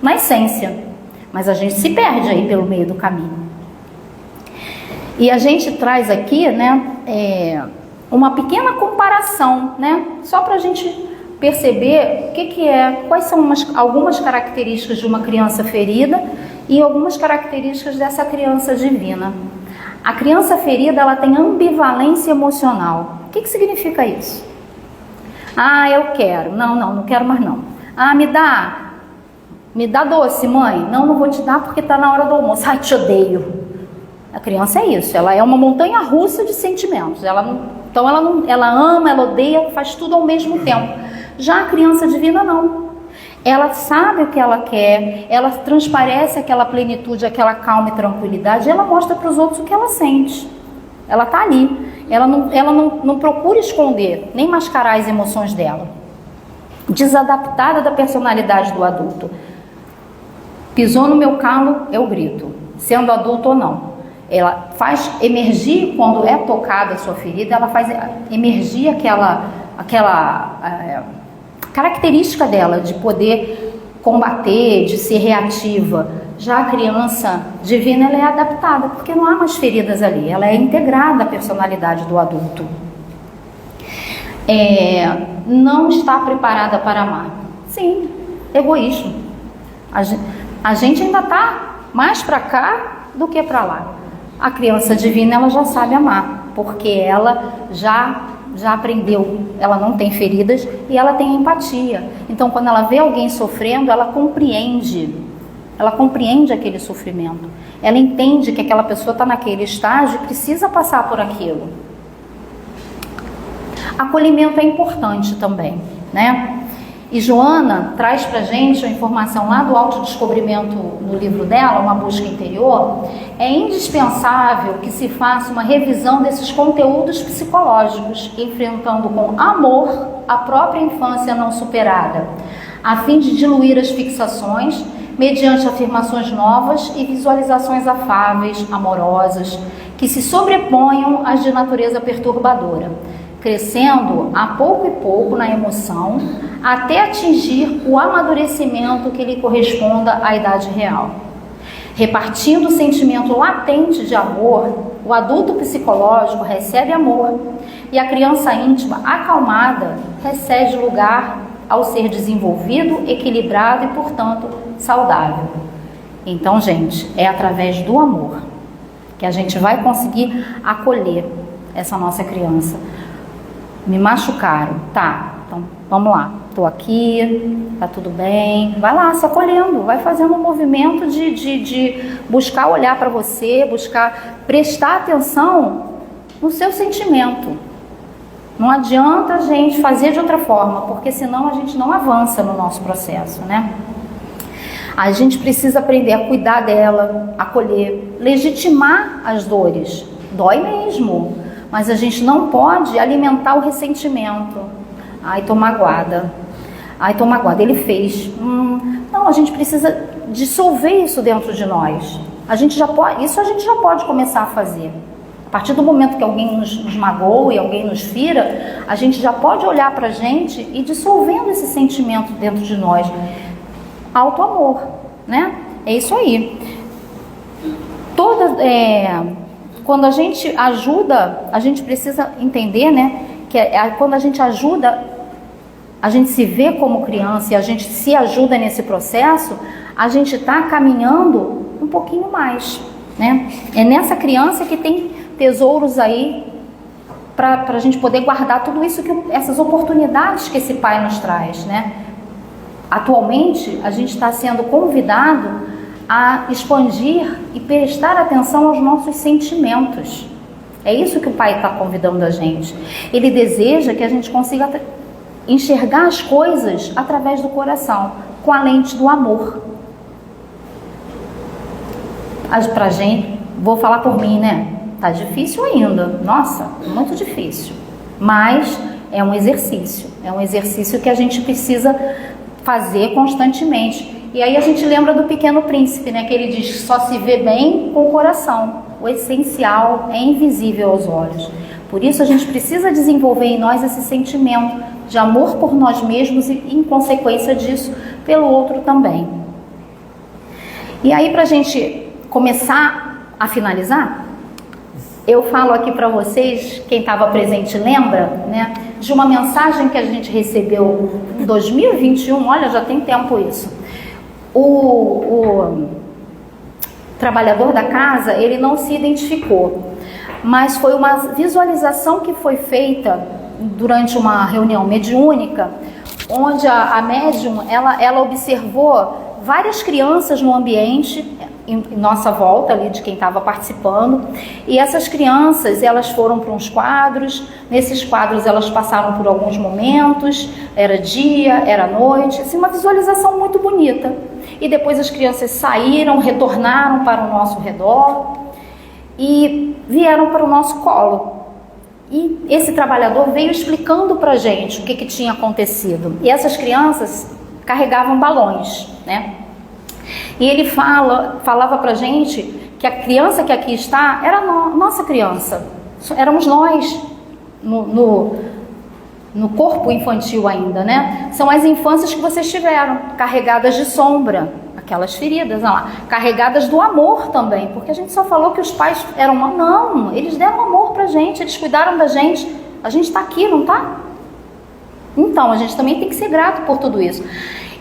Na essência. Mas a gente se perde aí pelo meio do caminho. E a gente traz aqui, uma pequena comparação, só para a gente perceber quais são algumas características de uma criança ferida e algumas características dessa criança divina. A criança ferida, ela tem ambivalência emocional. O que significa isso? Ah, eu quero. Não quero mais não. Ah, me dá doce, mãe. Não vou te dar porque está na hora do almoço. Ai, te odeio. A criança é isso, ela é uma montanha russa de sentimentos. Ela ama, ela odeia, faz tudo ao mesmo tempo. Já a criança divina não. Ela sabe o que ela quer, ela transparece aquela plenitude, aquela calma e tranquilidade, e ela mostra para os outros o que ela sente. Ela está ali. Ela não procura esconder, nem mascarar as emoções dela. Desadaptada da personalidade do adulto. Pisou no meu calo, eu grito, sendo adulto ou não. Ela faz emergir, quando é tocada a sua ferida, ela faz emergir aquela característica dela de poder combater, de ser reativa. Já a criança divina, ela é adaptada, porque não há mais feridas ali, ela é integrada à personalidade do adulto. Não está preparada para amar. Sim, egoísmo. A gente ainda está mais para cá do que para lá. A criança divina, ela já sabe amar, porque ela já aprendeu, ela não tem feridas e ela tem empatia. Então, quando ela vê alguém sofrendo, ela compreende aquele sofrimento. Ela entende que aquela pessoa está naquele estágio e precisa passar por aquilo. Acolhimento é importante também, E Joana traz pra gente a informação lá do autodescobrimento no livro dela, Uma Busca Interior. É indispensável que se faça uma revisão desses conteúdos psicológicos, enfrentando com amor a própria infância não superada, a fim de diluir as fixações mediante afirmações novas e visualizações afáveis, amorosas, que se sobreponham às de natureza perturbadora, crescendo a pouco e pouco na emoção, até atingir o amadurecimento que lhe corresponda à idade real. Repartindo o sentimento latente de amor, o adulto psicológico recebe amor e a criança íntima acalmada recebe lugar ao ser desenvolvido, equilibrado e, portanto, saudável. Então, gente, é através do amor que a gente vai conseguir acolher essa nossa criança. Me machucaram, tá, então vamos lá, tô aqui, tá tudo bem, vai lá, se acolhendo, vai fazendo um movimento de buscar olhar para você, buscar prestar atenção no seu sentimento. Não adianta a gente fazer de outra forma, porque senão a gente não avança no nosso processo, A gente precisa aprender a cuidar dela, acolher, legitimar as dores. Dói mesmo, mas a gente não pode alimentar o ressentimento. Ai, tô magoada. Ai, tô magoada. Ele fez. Não, a gente precisa dissolver isso dentro de nós. Isso a gente já pode começar a fazer. A partir do momento que alguém nos magoa e alguém nos fira, a gente já pode olhar pra gente e dissolvendo esse sentimento dentro de nós. Auto-amor, né? É isso aí. Quando a gente ajuda, a gente precisa entender, né? Que quando a gente ajuda, a gente se vê como criança e a gente se ajuda nesse processo, a gente está caminhando um pouquinho mais, né? É nessa criança que tem tesouros aí para a gente poder guardar tudo isso, essas oportunidades que esse pai nos traz, né? Atualmente, a gente está sendo convidado a expandir e prestar atenção aos nossos sentimentos. É isso que o pai está convidando a gente. Ele deseja que a gente consiga enxergar as coisas através do coração, com a lente do amor. Pra gente, vou falar por mim, né? Tá difícil ainda, nossa, muito difícil. Mas é um exercício que a gente precisa fazer constantemente. E aí a gente lembra do Pequeno Príncipe, né? Que ele diz que só se vê bem com o coração. O essencial é invisível aos olhos. Por isso a gente precisa desenvolver em nós esse sentimento de amor por nós mesmos e, em consequência disso, pelo outro também. E aí, para a gente começar a finalizar, eu falo aqui para vocês, quem estava presente lembra, né, de uma mensagem que a gente recebeu em 2021, olha, já tem tempo isso. O trabalhador da casa, ele não se identificou, mas foi uma visualização que foi feita durante uma reunião mediúnica, onde a médium, ela observou várias crianças no ambiente, em nossa volta ali de quem estava participando, e essas crianças, elas foram para uns quadros, nesses quadros elas passaram por alguns momentos, era dia, era noite, assim, uma visualização muito bonita. E depois as crianças saíram, retornaram para o nosso redor e vieram para o nosso colo. E esse trabalhador veio explicando para a gente o que tinha acontecido. E essas crianças carregavam balões, né? E ele falava para a gente que a criança que aqui está era nossa criança. Éramos nós no corpo infantil ainda, né? São as infâncias que vocês tiveram, carregadas de sombra, aquelas feridas, olha lá, carregadas do amor também, porque a gente só falou que os pais eram... Não, eles deram amor pra gente, eles cuidaram da gente, a gente tá aqui, não tá? Então, a gente também tem que ser grato por tudo isso.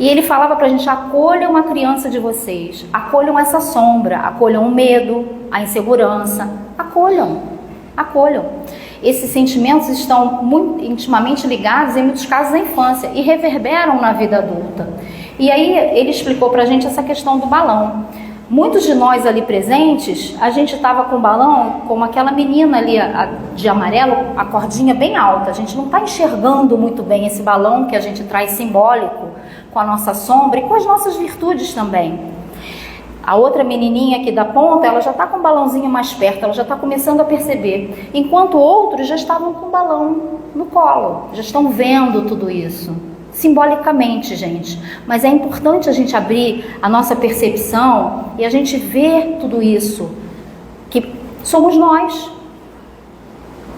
E ele falava pra gente, acolham a criança de vocês, acolham essa sombra, acolham o medo, a insegurança, acolham. Esses sentimentos estão muito intimamente ligados, em muitos casos, à infância e reverberam na vida adulta. E aí ele explicou pra gente essa questão do balão. Muitos de nós ali presentes, a gente estava com o balão como aquela menina ali de amarelo, a cordinha bem alta. A gente não está enxergando muito bem esse balão que a gente traz simbólico com a nossa sombra e com as nossas virtudes também. A outra menininha aqui da ponta, ela já está com o balãozinho mais perto, ela já está começando a perceber. Enquanto outros já estavam com o balão no colo, já estão vendo tudo isso. Simbolicamente, gente. Mas é importante a gente abrir a nossa percepção e a gente ver tudo isso. Que somos nós.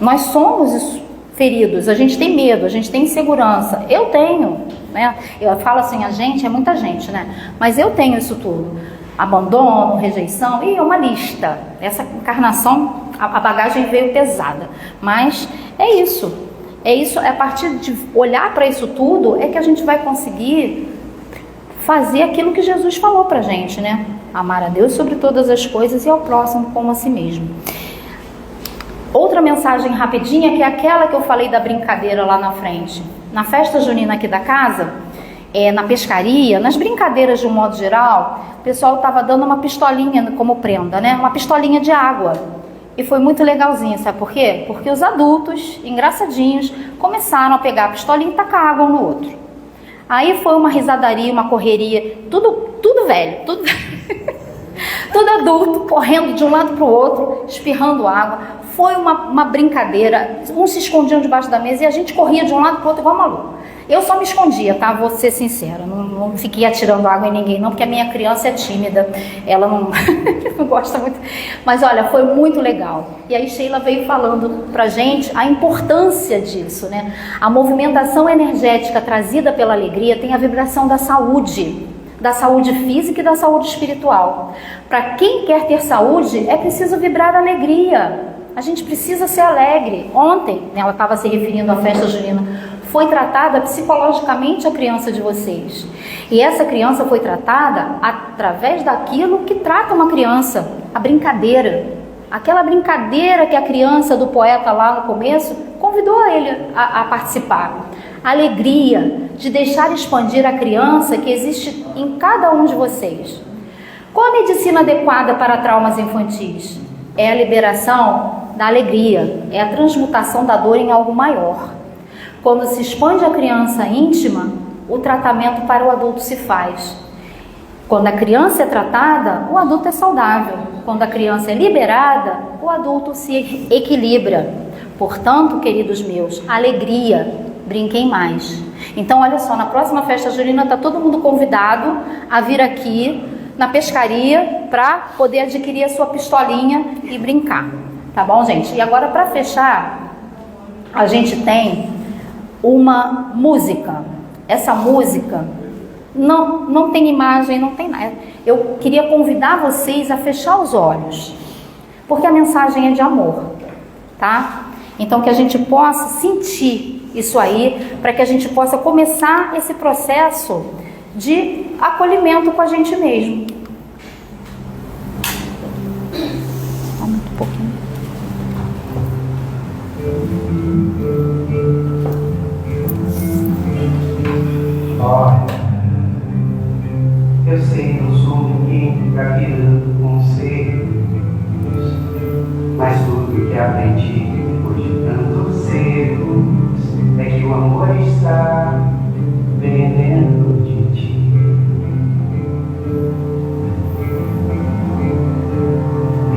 Nós somos feridos, a gente tem medo, a gente tem insegurança. Eu tenho, né? Eu falo assim, a gente, é muita gente, né? Mas eu tenho isso tudo. Abandono, rejeição, e é uma lista. Essa encarnação, a bagagem veio pesada. Mas é isso. É a partir de olhar para isso tudo é que a gente vai conseguir fazer aquilo que Jesus falou pra gente, né? Amar a Deus sobre todas as coisas e ao próximo como a si mesmo. Outra mensagem rapidinha, que é aquela que eu falei da brincadeira lá na frente. Na festa junina aqui da casa, na pescaria, nas brincadeiras de um modo geral, o pessoal estava dando uma pistolinha como prenda, né? Uma pistolinha de água. E foi muito legalzinho, sabe por quê? Porque os adultos, engraçadinhos, começaram a pegar a pistolinha e tacar água um no outro. Aí foi uma risadaria, uma correria, tudo velho, tudo tudo adulto, correndo de um lado para o outro, espirrando água. Foi uma brincadeira, uns se escondiam debaixo da mesa e a gente corria de um lado para o outro igual maluco. Eu só me escondia, tá? Vou ser sincera, não fiquei atirando água em ninguém não, porque a minha criança é tímida, ela não, não gosta muito. Mas olha, foi muito legal. E aí Sheila veio falando pra gente a importância disso, né? A movimentação energética trazida pela alegria tem a vibração da saúde física e da saúde espiritual. Para quem quer ter saúde, é preciso vibrar alegria. A gente precisa ser alegre. Ontem, né, ela estava se referindo à festa junina, foi tratada psicologicamente a criança de vocês. E essa criança foi tratada através daquilo que trata uma criança, a brincadeira. Aquela brincadeira que a criança do poeta lá no começo convidou ele a participar. A alegria de deixar expandir a criança que existe em cada um de vocês. Qual a medicina adequada para traumas infantis? É a liberação da alegria, é a transmutação da dor em algo maior. Quando se expande a criança íntima, o tratamento para o adulto se faz. Quando a criança é tratada, o adulto é saudável. Quando a criança é liberada, o adulto se equilibra. Portanto, queridos meus, alegria, brinquem mais. Então, olha só, na próxima festa junina está todo mundo convidado a vir aqui na pescaria para poder adquirir a sua pistolinha e brincar. Tá bom, gente? E agora, para fechar, a gente tem uma música. Essa música não tem imagem, não tem nada. Eu queria convidar vocês a fechar os olhos, porque a mensagem é de amor, tá? Então que a gente possa sentir isso aí, para que a gente possa começar esse processo de acolhimento com a gente mesmo. Aumenta um pouquinho. Olha, eu sei que não sou ninguém pra virando conselhos, mas tudo que aprendi depois de tantos erros é que o amor está dentro de ti.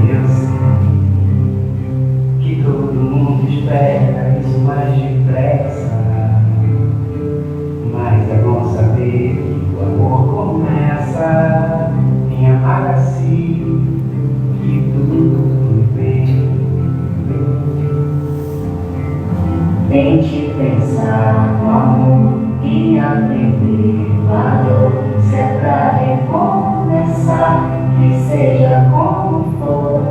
Eu sei que todo mundo espera isso mais depressa, mas é bom saber que o amor começa em amar assim, que tudo bem. Tente pensar no amor e aprender valor. Se é pra recomeçar, que seja como for,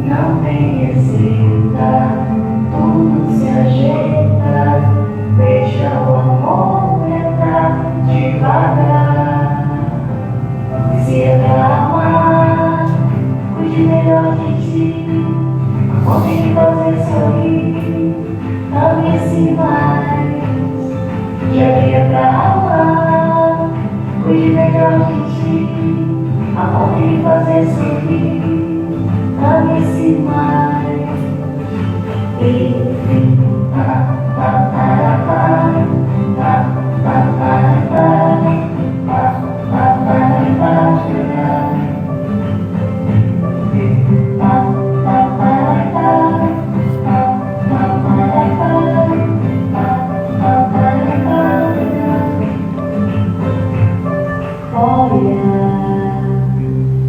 não tem receita, tudo se ajeita. Deixa o amor entrar devagar. E se é pra amar, cuide melhor de ti. Amor tem que fazer sorrir, ame-se mais. E é pra amar, cuide melhor de ti. Amor tem que fazer sorrir, ame-se mais.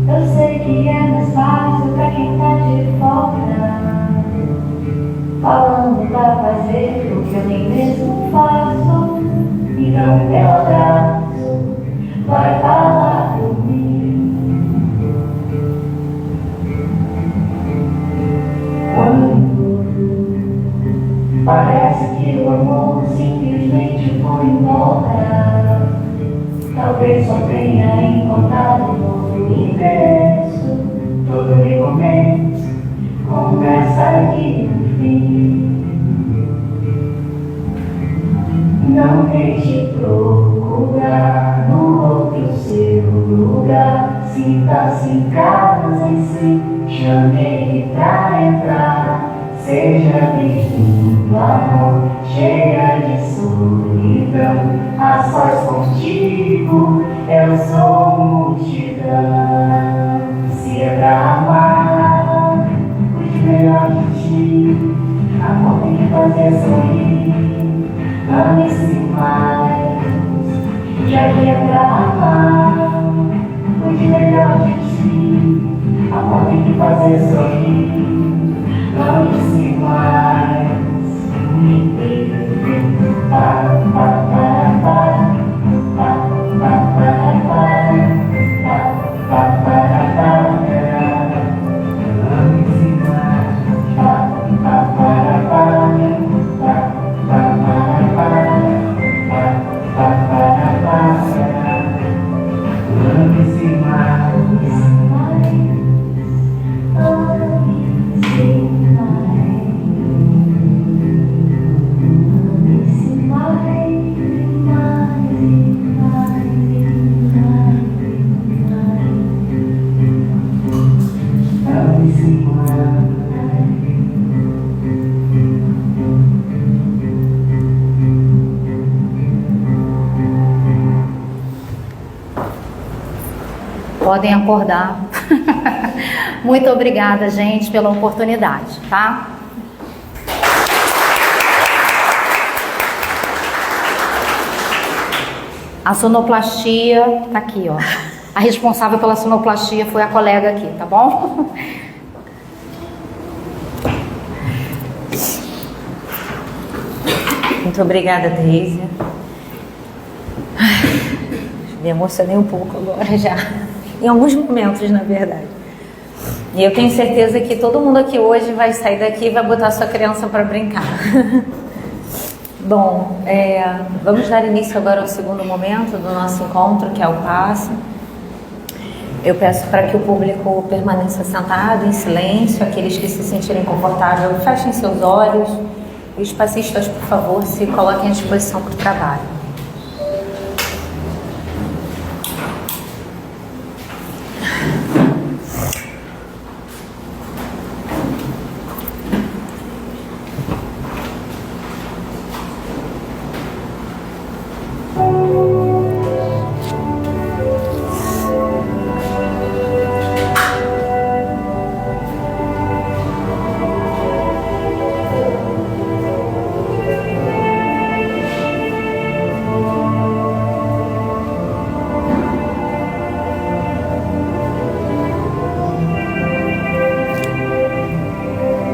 Eu sei que é mais fácil pra quem tá de fora, falando pra fazer o que eu nem mesmo faço. Então meu abraço vai falar por mim. Quando parece que o amor simplesmente foi embora, talvez só tenha encontrado um novo endereço. Todo recomeço começa e no fim. Não deixe procurar no outro seu lugar. Sinta-se em casa em si, chame ele pra entrar. Seja bem-vindo, amor, cheia de solidão, a sós contigo. Ame-se mais, e aqui é pra amar o de melhor de si. Amor tem que fazer sorrir. Ame-se mais. Pa, pa, pa, pa, pa, pa, pa, pa, pa, pa, pa, ame-se mais. Pa, pa, pa, pa, pa, pa, pa, pa, pa, pa, ame-se mais. Podem acordar. Muito obrigada, gente, pela oportunidade, tá? A sonoplastia tá aqui, ó. A responsável pela sonoplastia foi a colega aqui, tá bom? Muito obrigada, Deise. Me emocionei um pouco agora já. Em alguns momentos, na verdade. E eu tenho certeza que todo mundo aqui hoje vai sair daqui e vai botar sua criança para brincar. Bom, vamos dar início agora ao segundo momento do nosso encontro, que é o passe. Eu peço para que o público permaneça sentado, em silêncio. Aqueles que se sentirem confortáveis, fechem seus olhos. E os passistas, por favor, se coloquem à disposição para o trabalho.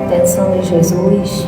Pensando em Jesus,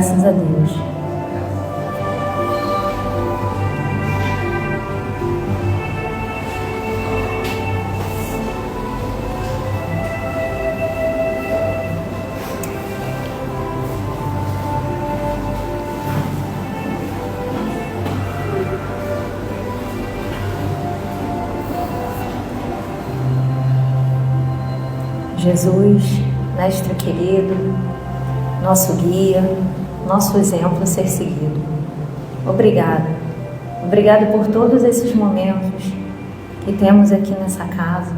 Graças a Deus. Jesus, Mestre querido, nosso guia, nosso exemplo a ser seguido. Obrigado. Obrigado por todos esses momentos que temos aqui nessa casa,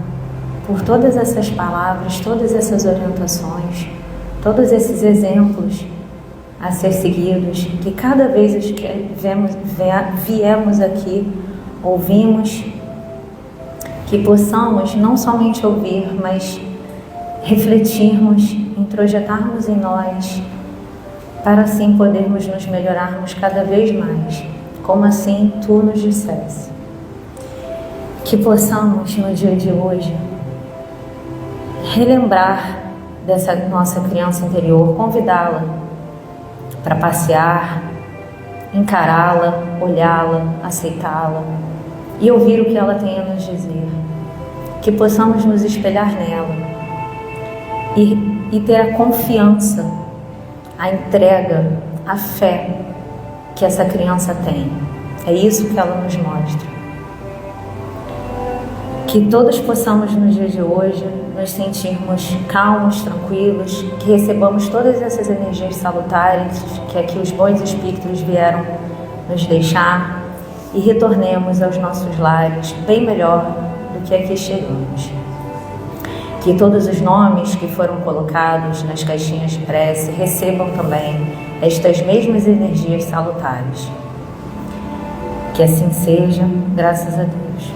por todas essas palavras, todas essas orientações, todos esses exemplos a ser seguidos, que cada vez que viemos aqui, ouvimos, que possamos não somente ouvir, mas refletirmos, introjetarmos em nós, para assim podermos nos melhorarmos cada vez mais, como assim Tu nos dissesse. Que possamos, no dia de hoje, relembrar dessa nossa criança interior, convidá-la para passear, encará-la, olhá-la, aceitá-la e ouvir o que ela tem a nos dizer. Que possamos nos espelhar nela e ter a confiança, a entrega, a fé que essa criança tem. É isso que ela nos mostra. Que todos possamos no dia de hoje nos sentirmos calmos, tranquilos, que recebamos todas essas energias salutares que aqui os bons espíritos vieram nos deixar e retornemos aos nossos lares bem melhor do que aqui chegamos. Que todos os nomes que foram colocados nas caixinhas de prece recebam também estas mesmas energias salutares. Que assim seja, graças a Deus.